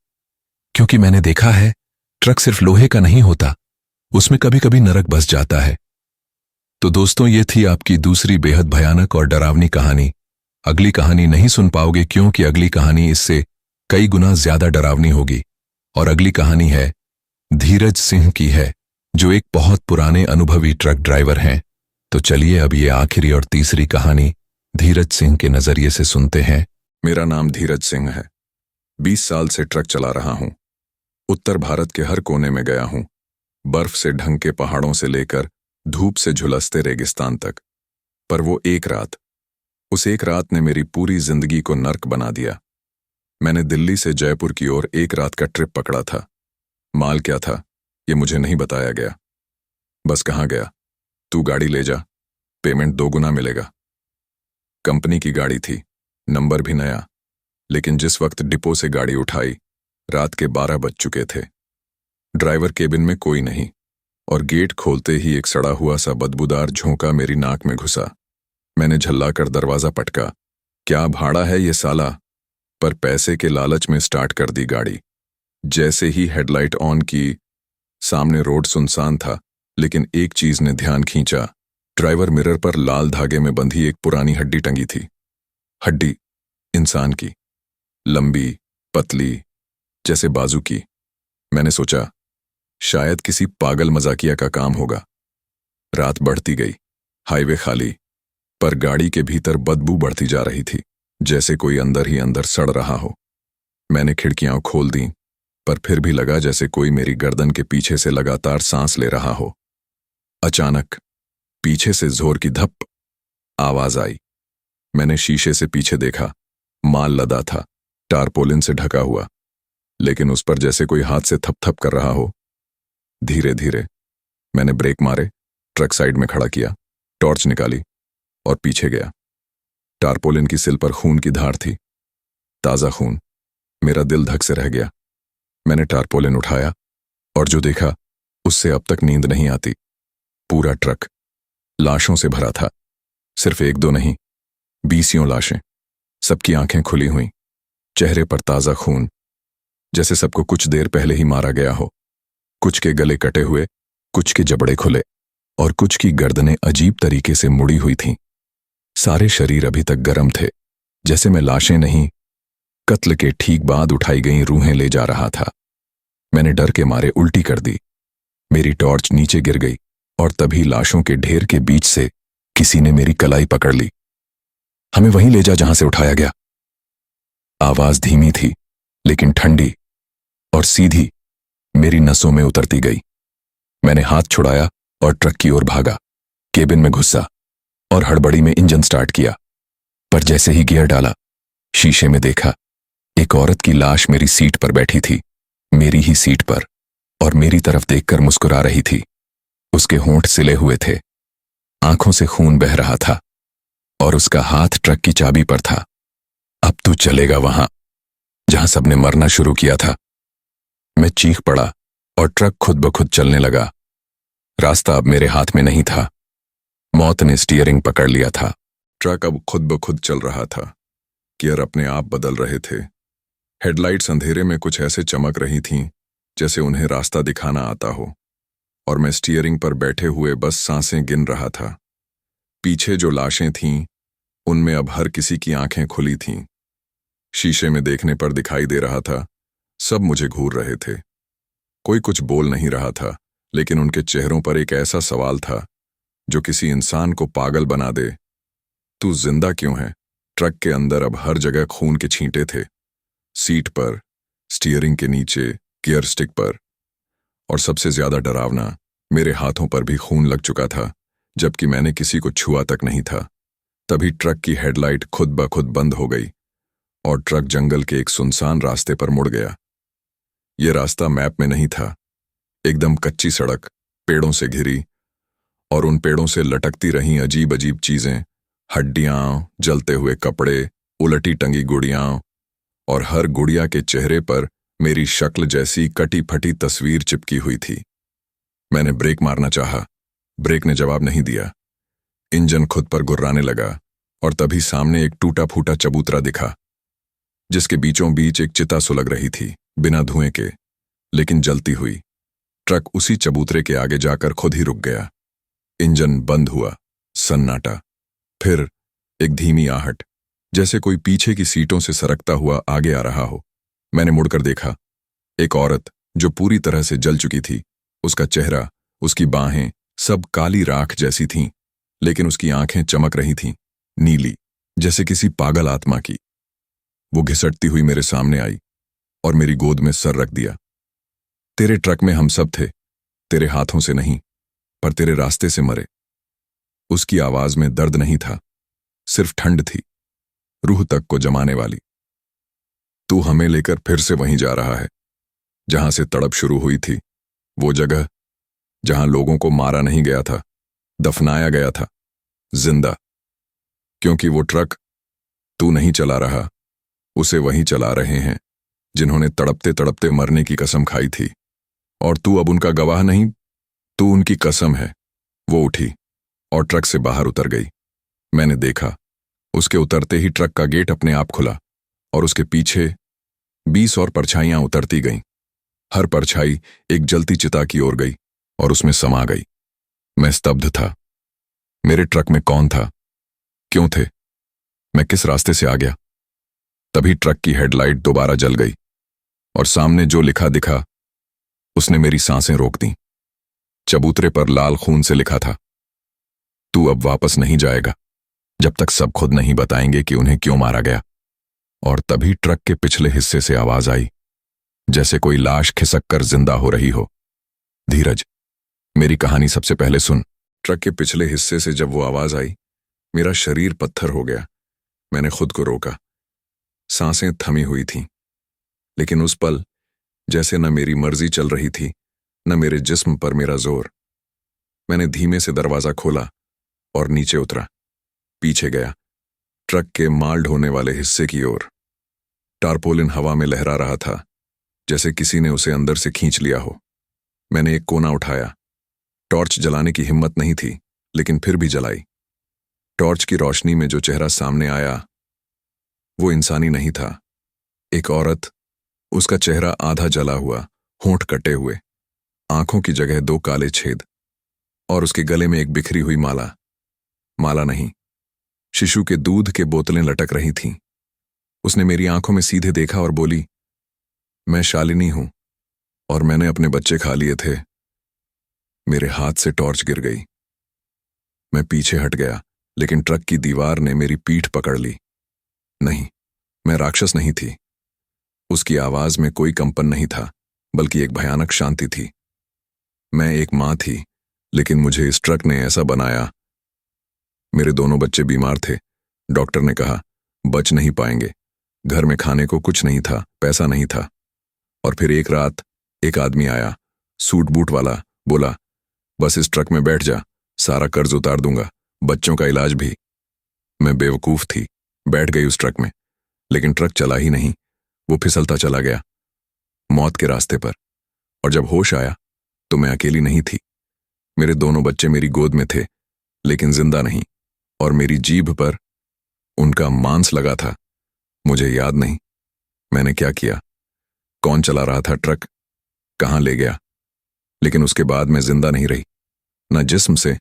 क्योंकि मैंने देखा है ट्रक सिर्फ लोहे का नहीं होता, उसमें कभी कभी नरक बस जाता है। तो दोस्तों, ये थी आपकी दूसरी बेहद भयानक और डरावनी कहानी। अगली कहानी नहीं सुन पाओगे, क्योंकि अगली कहानी इससे कई गुना ज्यादा डरावनी होगी। और अगली कहानी है धीरज सिंह की है, जो एक बहुत पुराने अनुभवी ट्रक ड्राइवर हैं। तो चलिए अब ये आखिरी और तीसरी कहानी धीरज सिंह के नजरिए से सुनते हैं। मेरा नाम धीरज सिंह है। 20 साल से ट्रक चला रहा हूं। उत्तर भारत के हर कोने में गया हूं, बर्फ से ढंके पहाड़ों से लेकर धूप से झुलसते रेगिस्तान तक। पर वो एक रात, उस एक रात ने मेरी पूरी जिंदगी को नर्क बना दिया। मैंने दिल्ली से जयपुर की ओर एक रात का ट्रिप पकड़ा था। माल क्या था ये मुझे नहीं बताया गया, बस कहा गया, तू गाड़ी ले जा, पेमेंट 2 गुना मिलेगा। कंपनी की गाड़ी थी, नंबर भी नया, लेकिन जिस वक्त डिपो से गाड़ी उठाई, रात के 12 बज चुके थे। ड्राइवर केबिन में कोई नहीं, और गेट खोलते ही एक सड़ा हुआ सा बदबूदार झोंका मेरी नाक में घुसा। मैंने झल्लाकर दरवाजा पटका, क्या भाड़ा है ये साला? पर पैसे के लालच में स्टार्ट कर दी गाड़ी। जैसे ही हेडलाइट ऑन की, सामने रोड सुनसान था, लेकिन एक चीज ने ध्यान खींचा। ड्राइवर मिरर पर लाल धागे में बंधी एक पुरानी हड्डी टंगी थी। हड्डी इंसान की, लंबी, पतली, जैसे बाजू की। मैंने सोचा, शायद किसी पागल मजाकिया का काम होगा। रात बढ़ती गई, हाईवे खाली, पर गाड़ी के भीतर बदबू बढ़ती जा रही थी, जैसे कोई अंदर ही अंदर सड़ रहा हो। मैंने खिड़कियां खोल दी, पर फिर भी लगा जैसे कोई मेरी गर्दन के पीछे से लगातार सांस ले रहा हो। अचानक पीछे से जोर की धप आवाज आई। मैंने शीशे से पीछे देखा, माल लदा था, टारपोलिन से ढका हुआ, लेकिन उस पर जैसे कोई हाथ से थप-थप कर रहा हो। धीरे धीरे मैंने ब्रेक मारे, ट्रक साइड में खड़ा किया, टॉर्च निकाली और पीछे गया। टारपोलिन की सिल पर खून की धार थी, ताजा खून। मेरा दिल धक से रह गया। मैंने टारपोलिन उठाया और जो देखा उससे अब तक नींद नहीं आती। पूरा ट्रक लाशों से भरा था, सिर्फ एक दो नहीं, 20 लाशें। सबकी आंखें खुली हुई, चेहरे पर ताजा खून, जैसे सबको कुछ देर पहले ही मारा गया हो। कुछ के गले कटे हुए, कुछ के जबड़े खुले और कुछ की गर्दनें अजीब तरीके से मुड़ी हुई थीं। सारे शरीर अभी तक गर्म थे, जैसे मैं लाशें नहीं, कत्ल के ठीक बाद उठाई गई रूहें ले जा रहा था। मैंने डर के मारे उल्टी कर दी। मेरी टॉर्च नीचे गिर गई और तभी लाशों के ढेर के बीच से किसी ने मेरी कलाई पकड़ ली। हमें वहीं ले जा जहां से उठाया गया। आवाज धीमी थी, लेकिन ठंडी और सीधी मेरी नसों में उतरती गई। मैंने हाथ छुड़ाया और ट्रक की ओर भागा। केबिन में घुसा और हड़बड़ी में इंजन स्टार्ट किया। पर जैसे ही गियर डाला, शीशे में देखा एक औरत की लाश मेरी सीट पर बैठी थी, मेरी ही सीट पर, और मेरी तरफ देखकर मुस्कुरा रही थी। उसके होंठ सिले हुए थे, आंखों से खून बह रहा था और उसका हाथ ट्रक की चाबी पर था। अब तू चलेगा वहां जहां सबने मरना शुरू किया था। मैं चीख पड़ा और ट्रक खुद ब खुद चलने लगा। रास्ता अब मेरे हाथ में नहीं था, मौत ने स्टीयरिंग पकड़ लिया था। ट्रक अब खुद ब खुद चल रहा था, गियर अपने आप बदल रहे थे। हेडलाइट्स अंधेरे में कुछ ऐसे चमक रही थीं जैसे उन्हें रास्ता दिखाना आता हो, और मैं स्टीयरिंग पर बैठे हुए बस सांसें गिन रहा था। पीछे जो लाशें थीं, उनमें अब हर किसी की आंखें खुली थीं। शीशे में देखने पर दिखाई दे रहा था, सब मुझे घूर रहे थे। कोई कुछ बोल नहीं रहा था, लेकिन उनके चेहरों पर एक ऐसा सवाल था जो किसी इंसान को पागल बना दे। तू जिंदा क्यों है? ट्रक के अंदर अब हर जगह खून के छींटे थे, सीट पर, स्टीयरिंग के नीचे, गियर स्टिक पर, और सबसे ज्यादा डरावना, मेरे हाथों पर भी खून लग चुका था, जबकि मैंने किसी को छुआ तक नहीं था। तभी ट्रक की हेडलाइट खुद ब खुद बंद हो गई और ट्रक जंगल के एक सुनसान रास्ते पर मुड़ गया। यह रास्ता मैप में नहीं था, एकदम कच्ची सड़क, पेड़ों से घिरी, और उन पेड़ों से लटकती रहीं अजीब अजीब चीजें, हड्डियां, जलते हुए कपड़े, उलटी टंगी गुड़ियां, और हर गुड़िया के चेहरे पर मेरी शक्ल जैसी कटी फटी तस्वीर चिपकी हुई थी। मैंने ब्रेक मारना चाहा, ब्रेक ने जवाब नहीं दिया। इंजन खुद पर गुर्राने लगा और तभी सामने एक टूटा फूटा चबूतरा दिखा, जिसके बीचों बीच एक चिता सुलग रही थी, बिना धुएं के, लेकिन जलती हुई। ट्रक उसी चबूतरे के आगे जाकर खुद ही रुक गया। इंजन बंद हुआ, सन्नाटा। फिर एक धीमी आहट, जैसे कोई पीछे की सीटों से सरकता हुआ आगे आ रहा हो। मैंने मुड़कर देखा, एक औरत जो पूरी तरह से जल चुकी थी। उसका चेहरा, उसकी बाहें सब काली राख जैसी थीं, लेकिन उसकी आंखें चमक रही थीं, नीली, जैसे किसी पागल आत्मा की। वो घिसटती हुई मेरे सामने आई और मेरी गोद में सर रख दिया। तेरे ट्रक में हम सब थे, तेरे हाथों से नहीं, पर तेरे रास्ते से मरे। उसकी आवाज में दर्द नहीं था, सिर्फ ठंड थी, रूह तक को जमाने वाली। तू हमें लेकर फिर से वहीं जा रहा है जहां से तड़प शुरू हुई थी, वो जगह जहां लोगों को मारा नहीं गया था, दफनाया गया था, जिंदा। क्योंकि वो ट्रक तू नहीं चला रहा, उसे वहीं चला रहे हैं जिन्होंने तड़पते तड़पते मरने की कसम खाई थी, और तू अब उनका गवाह नहीं, तू उनकी कसम है। वो उठी और ट्रक से बाहर उतर गई। मैंने देखा, उसके उतरते ही ट्रक का गेट अपने आप खुला और उसके पीछे 20 और परछाइयां उतरती गईं। हर परछाई एक जलती चिता की ओर गई और उसमें समा गई। मैं स्तब्ध था। मेरे ट्रक में कौन था? क्यों थे? मैं किस रास्ते से आ गया? तभी ट्रक की हेडलाइट दोबारा जल गई और सामने जो लिखा दिखा, उसने मेरी सांसें रोक दी। चबूतरे पर लाल खून से लिखा था, तू अब वापस नहीं जाएगा जब तक सब खुद नहीं बताएंगे कि उन्हें क्यों मारा गया। और तभी ट्रक के पिछले हिस्से से आवाज आई, जैसे कोई लाश खिसक कर जिंदा हो रही हो। धीरज, मेरी कहानी सबसे पहले सुन। ट्रक के पिछले हिस्से से जब वो आवाज आई, मेरा शरीर पत्थर हो गया। मैंने खुद को रोका, सांसें थमी हुई थीं। लेकिन उस पल जैसे न मेरी मर्जी चल रही थी, न मेरे जिस्म पर मेरा जोर। मैंने धीमे से दरवाजा खोला और नीचे उतरा। पीछे गया, ट्रक के माल ढोने वाले हिस्से की ओर। टारपोलिन हवा में लहरा रहा था, जैसे किसी ने उसे अंदर से खींच लिया हो। मैंने एक कोना उठाया। टॉर्च जलाने की हिम्मत नहीं थी, लेकिन फिर भी जलाई। टॉर्च की रोशनी में जो चेहरा सामने आया, वो इंसानी नहीं था। एक औरत, उसका चेहरा आधा जला हुआ, होंठ कटे हुए, आंखों की जगह 2 काले छेद, और उसके गले में एक बिखरी हुई माला। माला नहीं, शिशु के दूध के बोतलें लटक रही थीं। उसने मेरी आंखों में सीधे देखा और बोली, मैं शालिनी हूं, और मैंने अपने बच्चे खा लिए थे। मेरे हाथ से टॉर्च गिर गई। मैं पीछे हट गया, लेकिन ट्रक की दीवार ने मेरी पीठ पकड़ ली। नहीं, मैं राक्षस नहीं थी। उसकी आवाज में कोई कंपन नहीं था, बल्कि एक भयानक शांति थी। मैं एक मां थी, लेकिन मुझे इस ट्रक ने ऐसा बनाया। मेरे दोनों बच्चे बीमार थे। डॉक्टर ने कहा, बच नहीं पाएंगे। घर में खाने को कुछ नहीं था, पैसा नहीं था। और फिर एक रात एक आदमी आया, सूट बूट वाला, बोला, बस इस ट्रक में बैठ जा, सारा कर्ज उतार दूंगा, बच्चों का इलाज भी। मैं बेवकूफ थी, बैठ गई उस ट्रक में। लेकिन ट्रक चला ही नहीं, वो फिसलता चला गया, मौत के रास्ते पर। और जब होश आया तो मैं अकेली नहीं थी। मेरे दोनों बच्चे मेरी गोद में थे, लेकिन जिंदा नहीं, और मेरी जीभ पर उनका मांस लगा था। मुझे याद नहीं मैंने क्या किया, कौन चला रहा था ट्रक, कहां ले गया। लेकिन उसके बाद मैं जिंदा नहीं रही, न जिस्म से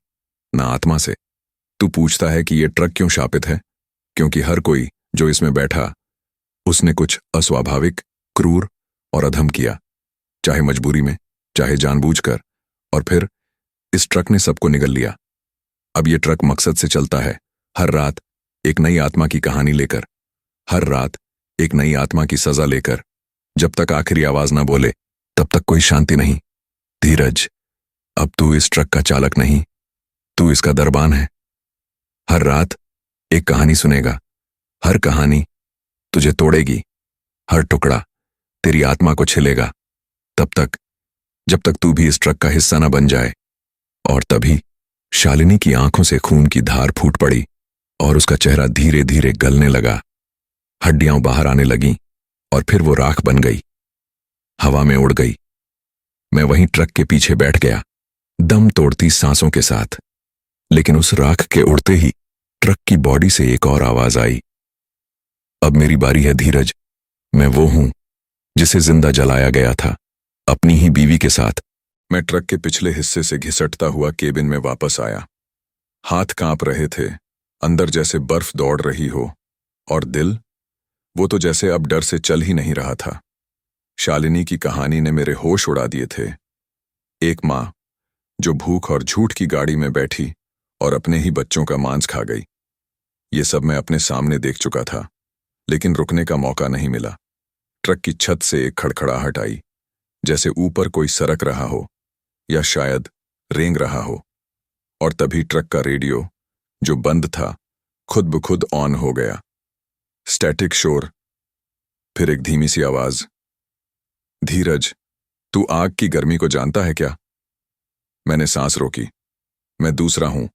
न आत्मा से। तू पूछता है कि यह ट्रक क्यों शापित है? क्योंकि हर कोई जो इसमें बैठा, उसने कुछ अस्वाभाविक, क्रूर और अधम किया, चाहे मजबूरी में, चाहे जानबूझकर। और फिर इस ट्रक ने सबको निगल लिया। अब यह ट्रक मकसद से चलता है, हर रात एक नई आत्मा की कहानी लेकर, हर रात एक नई आत्मा की सजा लेकर। जब तक आखिरी आवाज ना बोले, तब तक कोई शांति नहीं। धीरज, अब तू इस ट्रक का चालक नहीं, तू इसका दरबान है। हर रात एक कहानी सुनेगा, हर कहानी तुझे तोड़ेगी, हर टुकड़ा तेरी आत्मा को छिलेगा, तब तक जब तक तू भी इस ट्रक का हिस्सा ना बन जाए। और तभी शालिनी की आंखों से खून की धार फूट पड़ी और उसका चेहरा धीरे धीरे गलने लगा। हड्डियां बाहर आने लगीं और फिर वो राख बन गई, हवा में उड़ गई। मैं वहीं ट्रक के पीछे बैठ गया, दम तोड़ती सांसों के साथ। लेकिन उस राख के उड़ते ही ट्रक की बॉडी से एक और आवाज आई, अब मेरी बारी है धीरज। मैं वो हूं जिसे जिंदा जलाया गया था, अपनी ही बीवी के साथ। मैं ट्रक के पिछले हिस्से से घिसटता हुआ केबिन में वापस आया। हाथ कांप रहे थे, अंदर जैसे बर्फ दौड़ रही हो, और दिल, वो तो जैसे अब डर से चल ही नहीं रहा था। शालिनी की कहानी ने मेरे होश उड़ा दिए थे। एक मां जो भूख और झूठ की गाड़ी में बैठी और अपने ही बच्चों का मांस खा गई। ये सब मैं अपने सामने देख चुका था, लेकिन रुकने का मौका नहीं मिला। ट्रक की छत से एक खड़खड़ाहट आई, जैसे ऊपर कोई सरक रहा हो या शायद रेंग रहा हो। और तभी ट्रक का रेडियो, जो बंद था, खुद ब खुद ऑन हो गया। स्टैटिक शोर, फिर एक धीमी सी आवाज, धीरज, तू आग की गर्मी को जानता है क्या? मैंने सांस रोकी। मैं दूसरा हूं,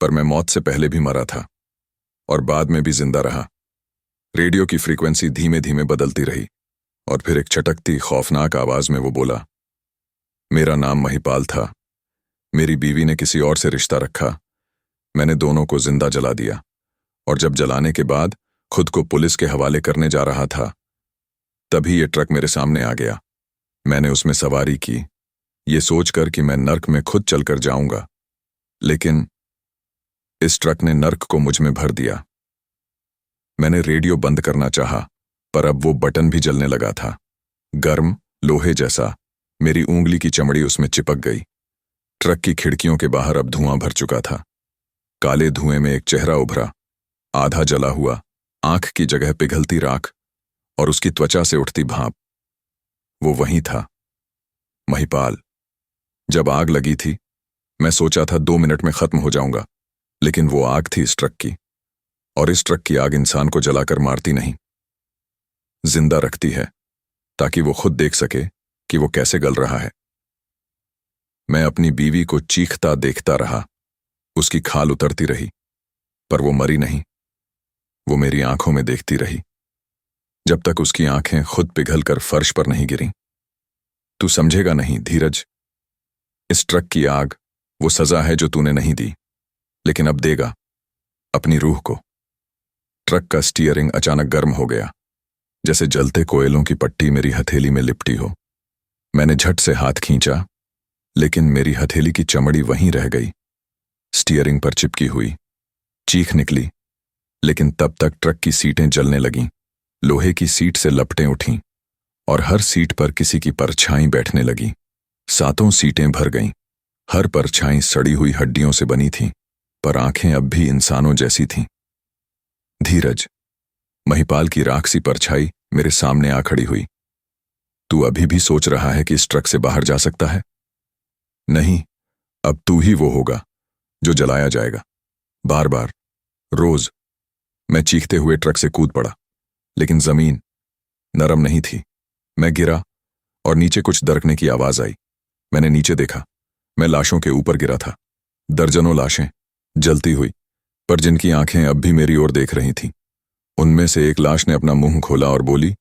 पर मैं मौत से पहले भी मरा था और बाद में भी जिंदा रहा। रेडियो की फ्रीक्वेंसी धीमे धीमे बदलती रही और फिर एक चटकती खौफनाक आवाज में वो बोला, मेरा नाम महिपाल था। मेरी बीवी ने किसी और से रिश्ता रखा। मैंने दोनों को जिंदा जला दिया, और जब जलाने के बाद खुद को पुलिस के हवाले करने जा रहा था, तभी ये ट्रक मेरे सामने आ गया। मैंने उसमें सवारी की, ये सोचकर कि मैं नर्क में खुद चलकर जाऊंगा, लेकिन इस ट्रक ने नर्क को मुझ में भर दिया। मैंने रेडियो बंद करना चाहा, पर अब वो बटन भी जलने लगा था, गर्म लोहे जैसा। मेरी उंगली की चमड़ी उसमें चिपक गई। ट्रक की खिड़कियों के बाहर अब धुआं भर चुका था। काले धुएं में एक चेहरा उभरा, आधा जला हुआ, आंख की जगह पिघलती राख और उसकी त्वचा से उठती भाप। वो वहीं था, महिपाल। जब आग लगी थी, मैं सोचा था 2 मिनट में खत्म हो जाऊंगा, लेकिन वो आग थी इस ट्रक की, और इस ट्रक की आग इंसान को जलाकर मारती नहीं, जिंदा रखती है ताकि वो खुद देख सके कि वो कैसे गल रहा है। मैं अपनी बीवी को चीखता देखता रहा। उसकी खाल उतरती रही, पर वो मरी नहीं। वो मेरी आंखों में देखती रही जब तक उसकी आंखें खुद पिघलकर फर्श पर नहीं गिरीं। तू समझेगा नहीं धीरज, इस ट्रक की आग वो सजा है जो तूने नहीं दी, लेकिन अब देगा अपनी रूह को। ट्रक का स्टीयरिंग अचानक गर्म हो गया, जैसे जलते कोयलों की पट्टी मेरी हथेली में लिपटी हो। मैंने झट से हाथ खींचा, लेकिन मेरी हथेली की चमड़ी वहीं रह गई, स्टीयरिंग पर चिपकी हुई। चीख निकली, लेकिन तब तक ट्रक की सीटें जलने लगीं। लोहे की सीट से लपटें उठीं और हर सीट पर किसी की परछाई बैठने लगी। 7 सीटें भर गईं। हर परछाई सड़ी हुई हड्डियों से बनी थी, पर आंखें अब भी इंसानों जैसी थीं। धीरज, महिपाल की राख सी परछाई मेरे सामने आ खड़ी हुई। तू अभी भी सोच रहा है कि इस ट्रक से बाहर जा सकता है? नहीं, अब तू ही वो होगा जो जलाया जाएगा, बार बार, रोज। मैं चीखते हुए ट्रक से कूद पड़ा, लेकिन जमीन नरम नहीं थी। मैं गिरा और नीचे कुछ दरकने की आवाज आई। मैंने नीचे देखा। मैं लाशों के ऊपर गिरा था। दर्जनों लाशें जलती हुई, पर जिनकी आंखें अब भी मेरी ओर देख रही थीं। उनमें से एक लाश ने अपना मुंह खोला और बोली,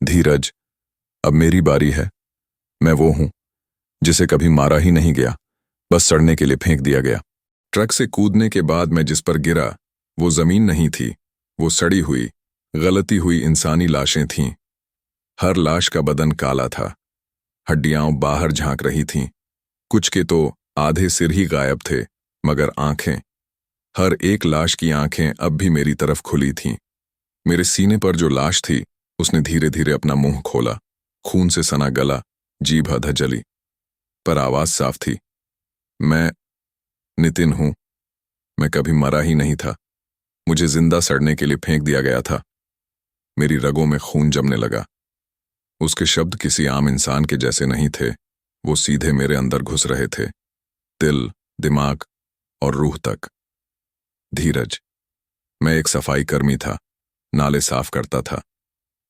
धीरज, अब मेरी बारी है। मैं वो हूं जिसे कभी मारा ही नहीं गया, बस सड़ने के लिए फेंक दिया गया। ट्रक से कूदने के बाद मैं जिस पर गिरा वो जमीन नहीं थी, वो सड़ी हुई, गलती हुई इंसानी लाशें थीं। हर लाश का बदन काला था, हड्डियां बाहर झांक रही थीं। कुछ के तो आधे सिर ही गायब थे, मगर आंखें, हर एक लाश की आंखें अब भी मेरी तरफ खुली थीं। मेरे सीने पर जो लाश थी उसने धीरे धीरे अपना मुंह खोला। खून से सना गला, जीभ अधा जली, पर आवाज साफ थी। मैं नितिन हूं। मैं कभी मरा ही नहीं था। मुझे जिंदा सड़ने के लिए फेंक दिया गया था। मेरी रगों में खून जमने लगा। उसके शब्द किसी आम इंसान के जैसे नहीं थे। वो सीधे मेरे अंदर घुस रहे थे, दिल, दिमाग और रूह तक। धीरज, मैं एक सफाई कर्मी था, नाले साफ करता था।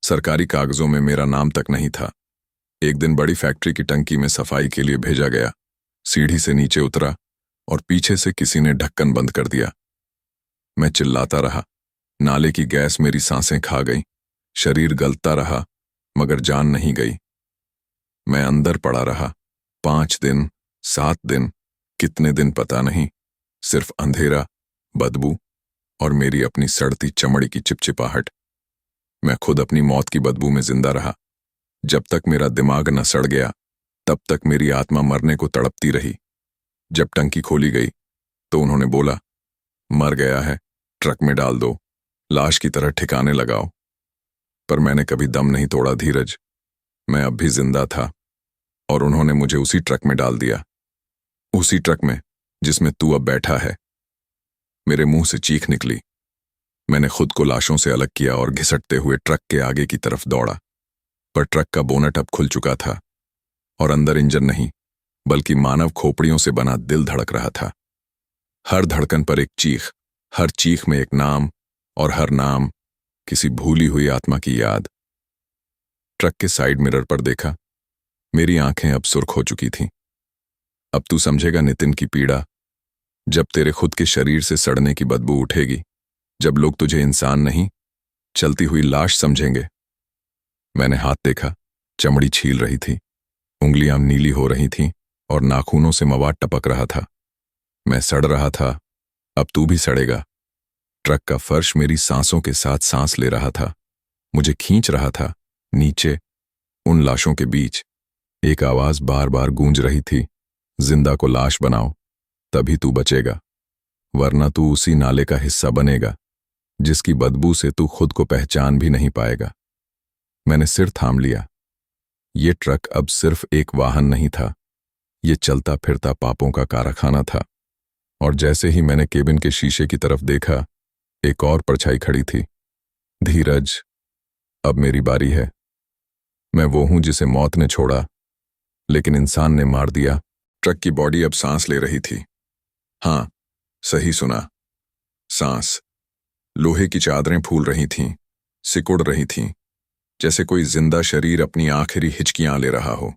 सरकारी कागजों में मेरा नाम तक नहीं था। एक दिन बड़ी फैक्ट्री की टंकी में सफाई के लिए भेजा गया। सीढ़ी से नीचे उतरा और पीछे से किसी ने ढक्कन बंद कर दिया। मैं चिल्लाता रहा। नाले की गैस मेरी सांसें खा गई। शरीर गलता रहा, मगर जान नहीं गई। मैं अंदर पड़ा रहा। 5 दिन, 7 दिन, कितने दिन पता नहीं। सिर्फ अंधेरा, बदबू और मेरी अपनी सड़ती चमड़ी की चिपचिपाहट। मैं खुद अपनी मौत की बदबू में जिंदा रहा। जब तक मेरा दिमाग न सड़ गया, तब तक मेरी आत्मा मरने को तड़पती रही। जब टंकी खोली गई तो उन्होंने बोला, मर गया है, ट्रक में डाल दो, लाश की तरह ठिकाने लगाओ। पर मैंने कभी दम नहीं तोड़ा धीरज। मैं अब भी जिंदा था और उन्होंने मुझे उसी ट्रक में डाल दिया, उसी ट्रक में जिसमें तू अब बैठा है। मेरे मुंह से चीख निकली। मैंने खुद को लाशों से अलग किया और घिसटते हुए ट्रक के आगे की तरफ दौड़ा, पर ट्रक का बोनट अब खुल चुका था और अंदर इंजन नहीं, बल्कि मानव खोपड़ियों से बना दिल धड़क रहा था। हर धड़कन पर एक चीख, हर चीख में एक नाम, और हर नाम किसी भूली हुई आत्मा की याद। ट्रक के साइड मिरर पर देखा। मेरी आंखें अब सुर्ख हो चुकी थीं। अब तू समझेगा नितिन की पीड़ा, जब तेरे खुद के शरीर से सड़ने की बदबू उठेगी, जब लोग तुझे इंसान नहीं, चलती हुई लाश समझेंगे। मैंने हाथ देखा। चमड़ी छील रही थी, उंगलियां नीली हो रही थीं और नाखूनों से मवाद टपक रहा था। मैं सड़ रहा था। अब तू भी सड़ेगा। ट्रक का फर्श मेरी सांसों के साथ सांस ले रहा था, मुझे खींच रहा था नीचे। उन लाशों के बीच एक आवाज बार बार गूंज रही थी, जिंदा को लाश बनाओ, तभी तू बचेगा, वरना तू उसी नाले का हिस्सा बनेगा जिसकी बदबू से तू खुद को पहचान भी नहीं पाएगा। मैंने सिर थाम लिया। ये ट्रक अब सिर्फ एक वाहन नहीं था, ये चलता फिरता पापों का कारखाना था। और जैसे ही मैंने केबिन के शीशे की तरफ देखा, एक और परछाई खड़ी थी। धीरज, अब मेरी बारी है। मैं वो हूं जिसे मौत ने छोड़ा, लेकिन इंसान ने मार दिया। ट्रक की बॉडी अब सांस ले रही थी। हाँ, सही सुना, सांस। लोहे की चादरें फूल रही थीं, सिकुड़ रही थीं। जैसे कोई जिंदा शरीर अपनी आखिरी हिचकियां ले रहा हो।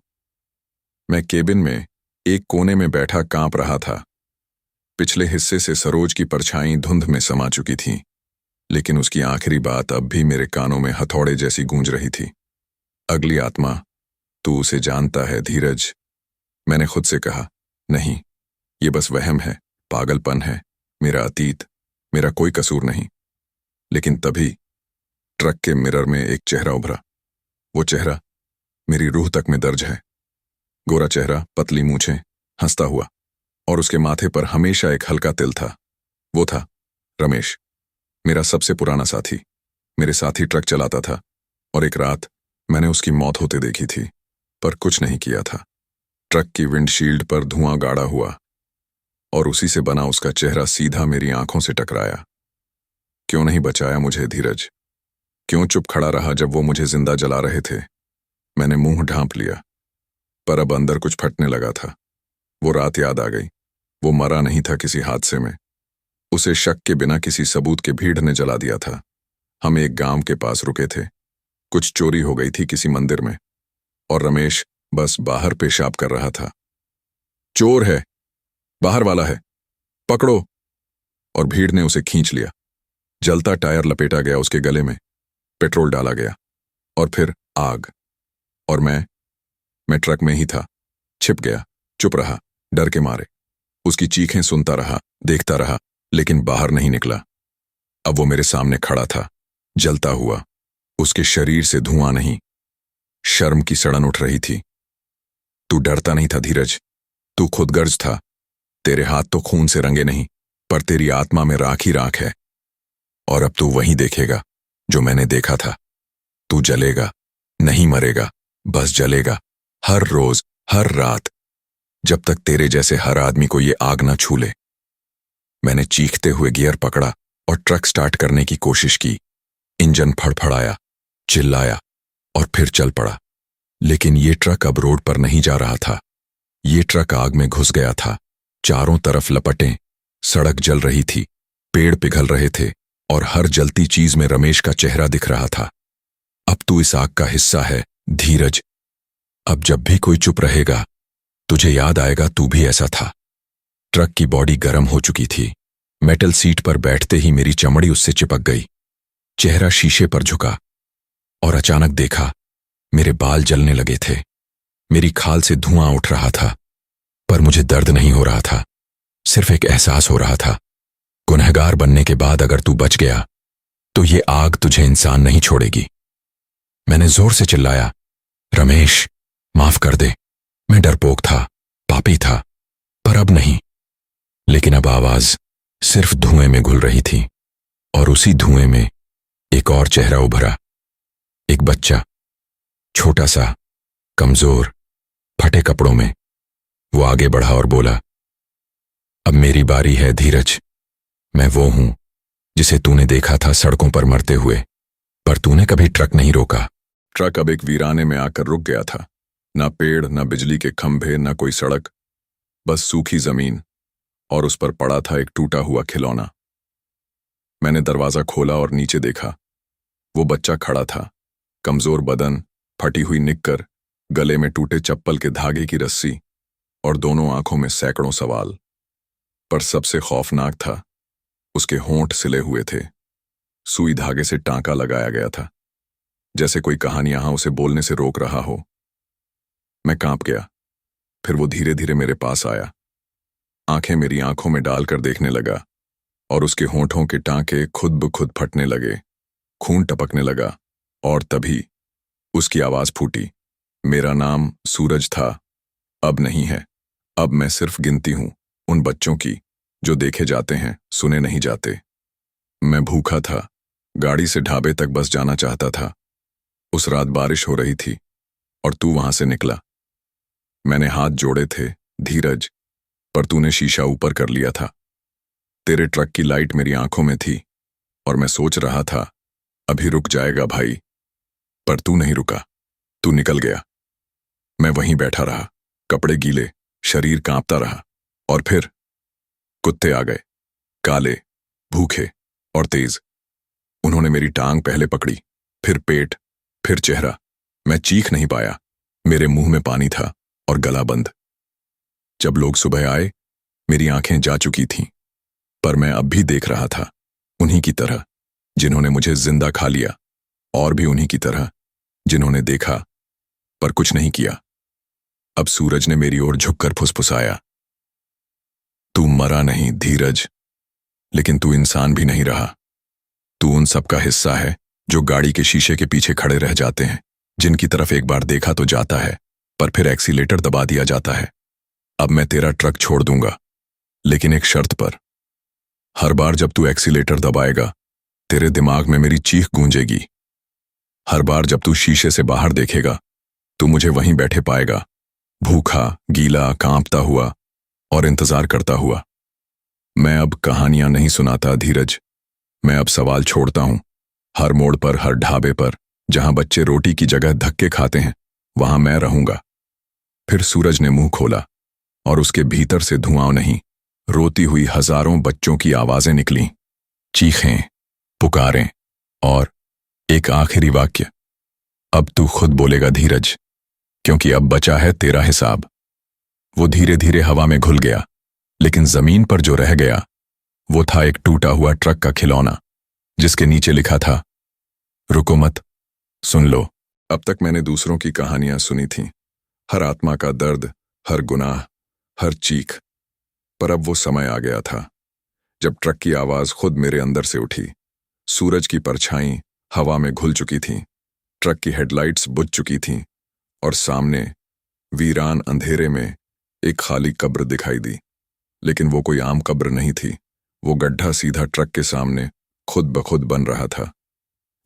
मैं केबिन में एक कोने में बैठा कांप रहा था। पिछले हिस्से से सरोज की परछाई धुंध में समा चुकी थी, लेकिन उसकी आखिरी बात अब भी मेरे कानों में हथौड़े जैसी गूंज रही थी। अगली आत्मा, तू उसे जानता है धीरज। मैंने खुद से कहा, नहीं, ये बस वहम है, पागलपन है, मेरा अतीत, मेरा कोई कसूर नहीं। लेकिन तभी ट्रक के मिरर में एक चेहरा उभरा। वो चेहरा मेरी रूह तक में दर्ज है। गोरा चेहरा, पतली मूछें, हंसता हुआ, और उसके माथे पर हमेशा एक हल्का तिल था। वो था रमेश, मेरा सबसे पुराना साथी। मेरे साथ ही ट्रक चलाता था, और एक रात मैंने उसकी मौत होते देखी थी, पर कुछ नहीं किया था। ट्रक की विंडशील्ड पर धुआं गाढ़ा हुआ, और उसी से बना उसका चेहरा सीधा मेरी आंखों से टकराया। क्यों नहीं बचाया मुझे धीरज? क्यों चुप खड़ा रहा जब वो मुझे जिंदा जला रहे थे? मैंने मुंह ढांप लिया, पर अब अंदर कुछ फटने लगा था। वो रात याद आ गई। वो मरा नहीं था किसी हादसे में। उसे शक के बिना किसी सबूत के भीड़ ने जला दिया था। हम एक गांव के पास रुके थे। कुछ चोरी हो गई थी किसी मंदिर में, और रमेश बस बाहर पेशाब कर रहा था। चोर है, बाहर वाला है, पकड़ो! और भीड़ ने उसे खींच लिया। जलता टायर लपेटा गया उसके गले में, पेट्रोल डाला गया, और फिर आग। और मैं ट्रक में ही था, छिप गया, चुप रहा, डर के मारे। उसकी चीखें सुनता रहा, देखता रहा, लेकिन बाहर नहीं निकला। अब वो मेरे सामने खड़ा था, जलता हुआ। उसके शरीर से धुआं नहीं, शर्म की सड़न उठ रही थी। तू डरता नहीं था धीरज, तू खुदगर्ज था। तेरे हाथ तो खून से रंगे नहीं, पर तेरी आत्मा में राख ही राख है। और अब तू वही देखेगा जो मैंने देखा था। तू जलेगा, नहीं मरेगा, बस जलेगा, हर रोज, हर रात, जब तक तेरे जैसे हर आदमी को ये आग न छू ले। मैंने चीखते हुए गियर पकड़ा और ट्रक स्टार्ट करने की कोशिश की। इंजन फड़फड़ाया, चिल्लाया, और फिर चल पड़ा। लेकिन ये ट्रक अब रोड पर नहीं जा रहा था। ये ट्रक आग में घुस गया था। चारों तरफ लपटें, सड़क जल रही थी, पेड़ पिघल रहे थे, और हर जलती चीज में रमेश का चेहरा दिख रहा था। अब तू इस आग का हिस्सा है धीरज। अब जब भी कोई चुप रहेगा, तुझे याद आएगा तू भी ऐसा था। ट्रक की बॉडी गर्म हो चुकी थी। मेटल सीट पर बैठते ही मेरी चमड़ी उससे चिपक गई। चेहरा शीशे पर झुका, और अचानक देखा, मेरे बाल जलने लगे थे। मेरी खाल से धुआं उठ रहा था, पर मुझे दर्द नहीं हो रहा था। सिर्फ एक एहसास हो रहा था, गुनहगार बनने के बाद अगर तू बच गया, तो ये आग तुझे इंसान नहीं छोड़ेगी। मैंने जोर से चिल्लाया, रमेश, माफ कर दे, मैं डरपोक था, पापी था, पर अब नहीं। लेकिन अब आवाज सिर्फ धुएं में घुल रही थी, और उसी धुएं में एक और चेहरा उभरा। एक बच्चा, छोटा सा, कमजोर, फटे कपड़ों में। वो आगे बढ़ा और बोला, अब मेरी बारी है धीरज। मैं वो हूं जिसे तूने देखा था सड़कों पर मरते हुए, पर तूने कभी ट्रक नहीं रोका। ट्रक अब एक वीराने में आकर रुक गया था। ना पेड़, ना बिजली के खंभे, ना कोई सड़क, बस सूखी जमीन, और उस पर पड़ा था एक टूटा हुआ खिलौना। मैंने दरवाजा खोला और नीचे देखा। वो बच्चा खड़ा था, कमजोर बदन, फटी हुई निक्कर, गले में टूटे चप्पल के धागे की रस्सी, और दोनों आंखों में सैकड़ों सवाल। पर सबसे खौफनाक था, उसके होंठ सिले हुए थे। सुई धागे से टांका लगाया गया था, जैसे कोई कहानी यहां उसे बोलने से रोक रहा हो। मैं कांप गया। फिर वो धीरे धीरे मेरे पास आया, आंखें मेरी आंखों में डालकर देखने लगा, और उसके होंठों के टांके खुद ब खुद फटने लगे, खून टपकने लगा, और तभी उसकी आवाज फूटी। मेरा नाम सूरज था, अब नहीं है। अब मैं सिर्फ गिनती हूं उन बच्चों की जो देखे जाते हैं, सुने नहीं जाते। मैं भूखा था, गाड़ी से ढाबे तक बस जाना चाहता था। उस रात बारिश हो रही थी, और तू वहां से निकला। मैंने हाथ जोड़े थे धीरज, पर तूने शीशा ऊपर कर लिया था। तेरे ट्रक की लाइट मेरी आंखों में थी, और मैं सोच रहा था, अभी रुक जाएगा भाई। पर तू नहीं रुका, तू निकल गया। मैं वहीं बैठा रहा, कपड़े गीले, शरीर कांपता रहा, और फिर कुत्ते आ गए, काले, भूखे और तेज। उन्होंने मेरी टांग पहले पकड़ी, फिर पेट, फिर चेहरा। मैं चीख नहीं पाया। मेरे मुंह में पानी था और गला बंद। जब लोग सुबह आए, मेरी आंखें जा चुकी थीं, पर मैं अब भी देख रहा था, उन्हीं की तरह जिन्होंने मुझे जिंदा खा लिया, और भी उन्हीं की तरह जिन्होंने देखा पर कुछ नहीं किया। अब सूरज ने मेरी ओर झुककर फुसफुसाया, तू मरा नहीं धीरज, लेकिन तू इंसान भी नहीं रहा। तू उन सब का हिस्सा है जो गाड़ी के शीशे के पीछे खड़े रह जाते हैं, जिनकी तरफ एक बार देखा तो जाता है, पर फिर एक्सीलेटर दबा दिया जाता है। अब मैं तेरा ट्रक छोड़ दूंगा, लेकिन एक शर्त पर। हर बार जब तू एक्सीलेटर दबाएगा, तेरे दिमाग में मेरी चीख गूंजेगी। हर बार जब तू शीशे से बाहर देखेगा, तू मुझे वहीं बैठे पाएगा, भूखा, गीला, कांपता हुआ और इंतजार करता हुआ। मैं अब कहानियां नहीं सुनाता धीरज, मैं अब सवाल छोड़ता हूं। हर मोड़ पर, हर ढाबे पर, जहां बच्चे रोटी की जगह धक्के खाते हैं, वहां मैं रहूंगा। फिर सूरज ने मुंह खोला और उसके भीतर से धुआं नहीं, रोती हुई हजारों बच्चों की आवाजें निकलीं, चीखें, पुकारें, और एक आखिरी वाक्य, अब तू खुद बोलेगा धीरज, क्योंकि अब बचा है तेरा हिसाब। वो धीरे धीरे हवा में घुल गया, लेकिन जमीन पर जो रह गया वो था एक टूटा हुआ ट्रक का खिलौना, जिसके नीचे लिखा था, रुको मत, सुन लो। अब तक मैंने दूसरों की कहानियां सुनी थीं, हर आत्मा का दर्द, हर गुनाह, हर चीख। पर अब वो समय आ गया था जब ट्रक की आवाज खुद मेरे अंदर से उठी। सूरज की परछाई हवा में घुल चुकी थी, ट्रक की हेडलाइट्स बुझ चुकी थीं, और सामने वीरान अंधेरे में एक खाली कब्र दिखाई दी। लेकिन वो कोई आम कब्र नहीं थी, वो गड्ढा सीधा ट्रक के सामने खुद ब खुद बन रहा था,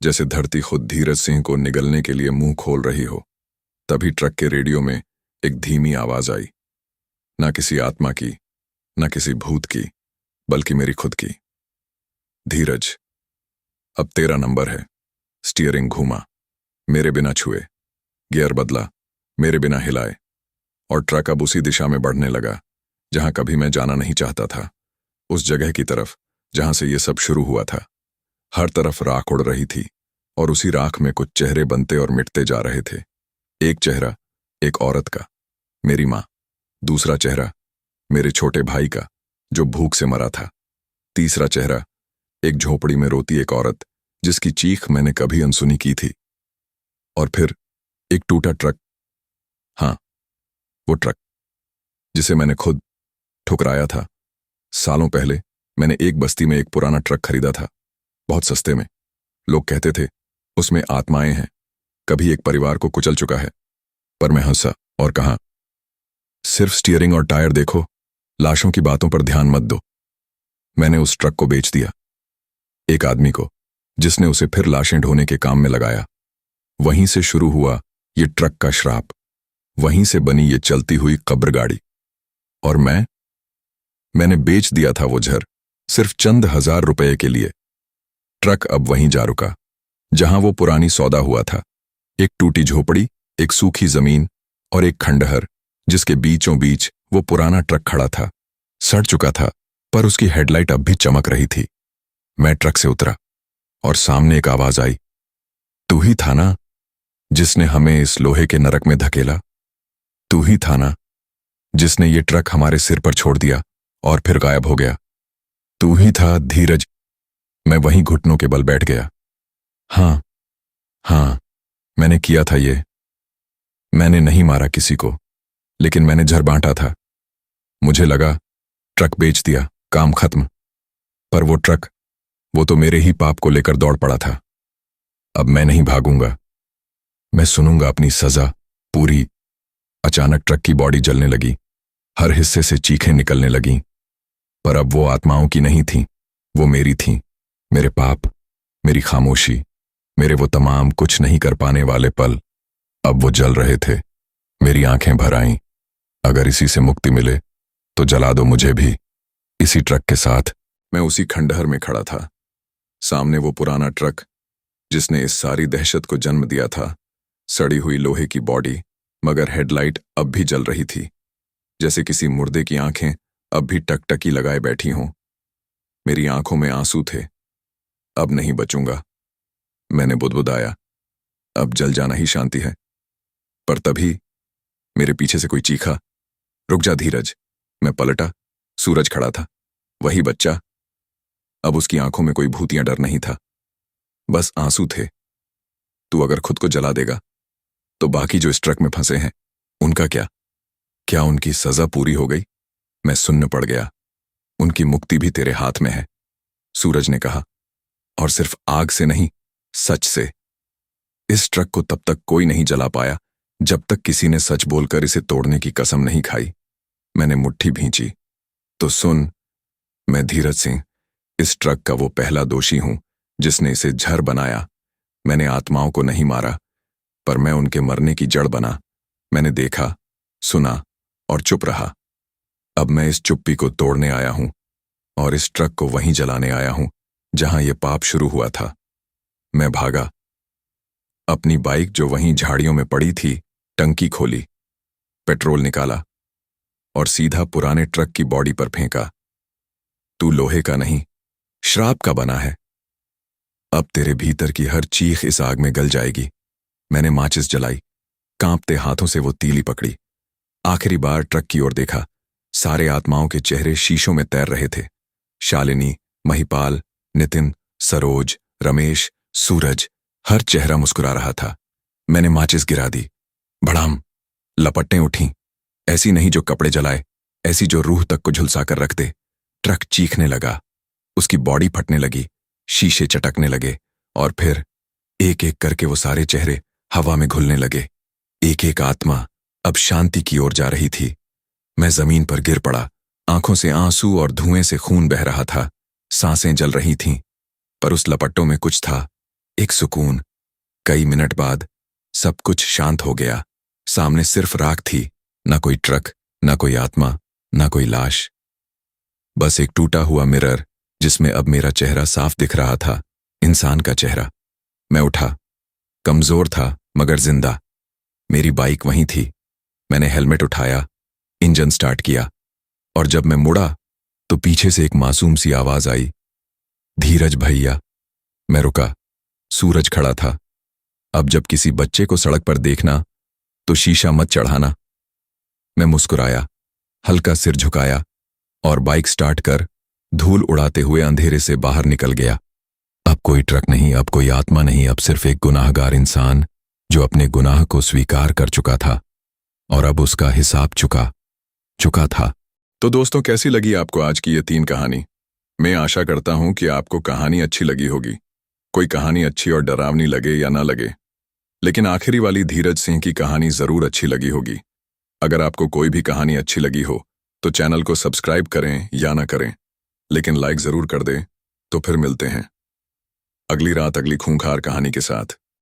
जैसे धरती खुद धीरज सिंह को निगलने के लिए मुंह खोल रही हो। तभी ट्रक के रेडियो में एक धीमी आवाज आई, ना किसी आत्मा की, ना किसी भूत की, बल्कि मेरी खुद की। धीरज, अब तेरा नंबर है। स्टीयरिंग घूमा, मेरे बिना छुए, गियर बदला, मेरे बिना हिलाए, और ट्रक अब उसी दिशा में बढ़ने लगा जहां कभी मैं जाना नहीं चाहता था, उस जगह की तरफ जहां से ये सब शुरू हुआ था। हर तरफ राख उड़ रही थी, और उसी राख में कुछ चेहरे बनते और मिटते जा रहे थे। एक चेहरा एक औरत का, मेरी माँ। दूसरा चेहरा मेरे छोटे भाई का, जो भूख से मरा था। तीसरा चेहरा एक झोपड़ी में रोती एक औरत, जिसकी चीख मैंने कभी अनसुनी की थी। और फिर एक टूटा ट्रक। हाँ, वो ट्रक जिसे मैंने खुद ठुकराया था। सालों पहले मैंने एक बस्ती में एक पुराना ट्रक खरीदा था, बहुत सस्ते में। लोग कहते थे उसमें आत्माएं हैं, कभी एक परिवार को कुचल चुका है। पर मैं हंसा और कहा, सिर्फ स्टीयरिंग और टायर देखो, लाशों की बातों पर ध्यान मत दो। मैंने उस ट्रक को बेच दिया, एक आदमी को, जिसने उसे फिर लाशें ढोने के काम में लगाया। वहीं से शुरू हुआ ये ट्रक का श्राप, वहीं से बनी ये चलती हुई कब्र गाड़ी। और मैंने बेच दिया था वो घर, सिर्फ चंद हजार रुपए के लिए। ट्रक अब वहीं जा रुका जहां वो पुरानी सौदा हुआ था, एक टूटी झोपड़ी, एक सूखी जमीन और एक खंडहर, जिसके बीचों बीच वो पुराना ट्रक खड़ा था। सड़ चुका था, पर उसकी हेडलाइट अब भी चमक रही थी। मैं ट्रक से उतरा और सामने एक आवाज आई, तू ही था ना जिसने हमें इस लोहे के नरक में धकेला? तू ही था ना जिसने ये ट्रक हमारे सिर पर छोड़ दिया और फिर गायब हो गया? तू ही था धीरज। मैं वहीं घुटनों के बल बैठ गया। हाँ, मैंने किया था ये। मैंने नहीं मारा किसी को, लेकिन मैंने झर बांटा था। मुझे लगा ट्रक बेच दिया, काम खत्म। पर वो ट्रक, वो तो मेरे ही पाप को लेकर दौड़ पड़ा था। अब मैं नहीं भागूंगा, मैं सुनूंगा अपनी सजा पूरी। अचानक ट्रक की बॉडी जलने लगी, हर हिस्से से चीखें निकलने लगीं। पर अब वो आत्माओं की नहीं थीं, वो मेरी थीं। मेरे पाप, मेरी खामोशी, मेरे वो तमाम कुछ नहीं कर पाने वाले पल, अब वो जल रहे थे। मेरी आंखें भर आईं। अगर इसी से मुक्ति मिले तो जला दो मुझे भी, इसी ट्रक के साथ। मैं उसी खंडहर में खड़ा था, सामने वो पुराना ट्रक जिसने इस सारी दहशत को जन्म दिया था। सड़ी हुई लोहे की बॉडी, मगर हेडलाइट अब भी जल रही थी, जैसे किसी मुर्दे की आंखें अब भी टकटकी लगाए बैठी हों। मेरी आंखों में आंसू थे। अब नहीं बचूंगा, मैंने बुदबुदाया। अब जल जाना ही शांति है। पर तभी मेरे पीछे से कोई चीखा, रुक जा धीरज। मैं पलटा, सूरज खड़ा था, वही बच्चा। अब उसकी आंखों में कोई भूतिया डर नहीं था, बस आंसू थे। तू अगर खुद को जला देगा तो बाकी जो इस ट्रक में फंसे हैं उनका क्या? क्या उनकी सजा पूरी हो गई? मैं सुन्न पड़ गया। उनकी मुक्ति भी तेरे हाथ में है, सूरज ने कहा, और सिर्फ आग से नहीं, सच से। इस ट्रक को तब तक कोई नहीं जला पाया जब तक किसी ने सच बोलकर इसे तोड़ने की कसम नहीं खाई। मैंने मुट्ठी भींची। तो सुन, मैं धीरज सिंह, इस ट्रक का वो पहला दोषी हूं जिसने इसे जहर बनाया। मैंने आत्माओं को नहीं मारा, पर मैं उनके मरने की जड़ बना। मैंने देखा, सुना और चुप रहा। अब मैं इस चुप्पी को तोड़ने आया हूं और इस ट्रक को वहीं जलाने आया हूं जहां यह पाप शुरू हुआ था। मैं भागा। अपनी बाइक जो वहीं झाड़ियों में पड़ी थी, टंकी खोली, पेट्रोल निकाला और सीधा पुराने ट्रक की बॉडी पर फेंका। तू लोहे का नहीं, श्राप का बना है। अब तेरे भीतर की हर चीख इस आग में गल जाएगी। मैंने माचिस जलाई, कांपते हाथों से वो तीली पकड़ी। आखिरी बार ट्रक की ओर देखा। सारे आत्माओं के चेहरे शीशों में तैर रहे थे। शालिनी, महिपाल, नितिन, सरोज, रमेश, सूरज, हर चेहरा मुस्कुरा रहा था। मैंने माचिस गिरा दी। भड़ाम, लपटें उठीं, ऐसी नहीं जो कपड़े जलाए, ऐसी जो रूह तक को झुलसा कर रख दे। ट्रक चीखने लगा, उसकी बॉडी फटने लगी, शीशे चटकने लगे, और फिर एक एक करके वो सारे चेहरे हवा में घुलने लगे। एक एक आत्मा अब शांति की ओर जा रही थी। मैं जमीन पर गिर पड़ा। आंखों से आंसू और धुएं से खून बह रहा था। सांसें जल रही थीं, पर उस लपटों में कुछ था, एक सुकून। कई मिनट बाद सब कुछ शांत हो गया। सामने सिर्फ राख थी, ना कोई ट्रक, ना कोई आत्मा, ना कोई लाश। बस एक टूटा हुआ मिरर जिसमें अब मेरा चेहरा साफ दिख रहा था, इंसान का चेहरा। मैं उठा, कमजोर था मगर जिंदा। मेरी बाइक वहीं थी। मैंने हेलमेट उठाया, इंजन स्टार्ट किया, और जब मैं मुड़ा तो पीछे से एक मासूम सी आवाज आई, धीरज भैया। मैं रुका। सूरज खड़ा था। अब जब किसी बच्चे को सड़क पर देखना तो शीशा मत चढ़ाना। मैं मुस्कुराया, हल्का सिर झुकाया और बाइक स्टार्ट कर धूल उड़ाते हुए अंधेरे से बाहर निकल गया। अब कोई ट्रक नहीं, अब कोई आत्मा नहीं, अब सिर्फ एक गुनाहगार इंसान जो अपने गुनाह को स्वीकार कर चुका था और अब उसका हिसाब चुका था। तो दोस्तों, कैसी लगी आपको आज की ये 3 कहानी? मैं आशा करता हूं कि आपको कहानी अच्छी लगी होगी। कोई कहानी अच्छी और डरावनी लगे या ना लगे, लेकिन आखिरी वाली धीरज सिंह की कहानी जरूर अच्छी लगी होगी। अगर आपको कोई भी कहानी अच्छी लगी हो तो चैनल को सब्सक्राइब करें या ना करें, लेकिन लाइक जरूर कर दें। तो फिर मिलते हैं अगली रात अगली खूंखार कहानी के साथ।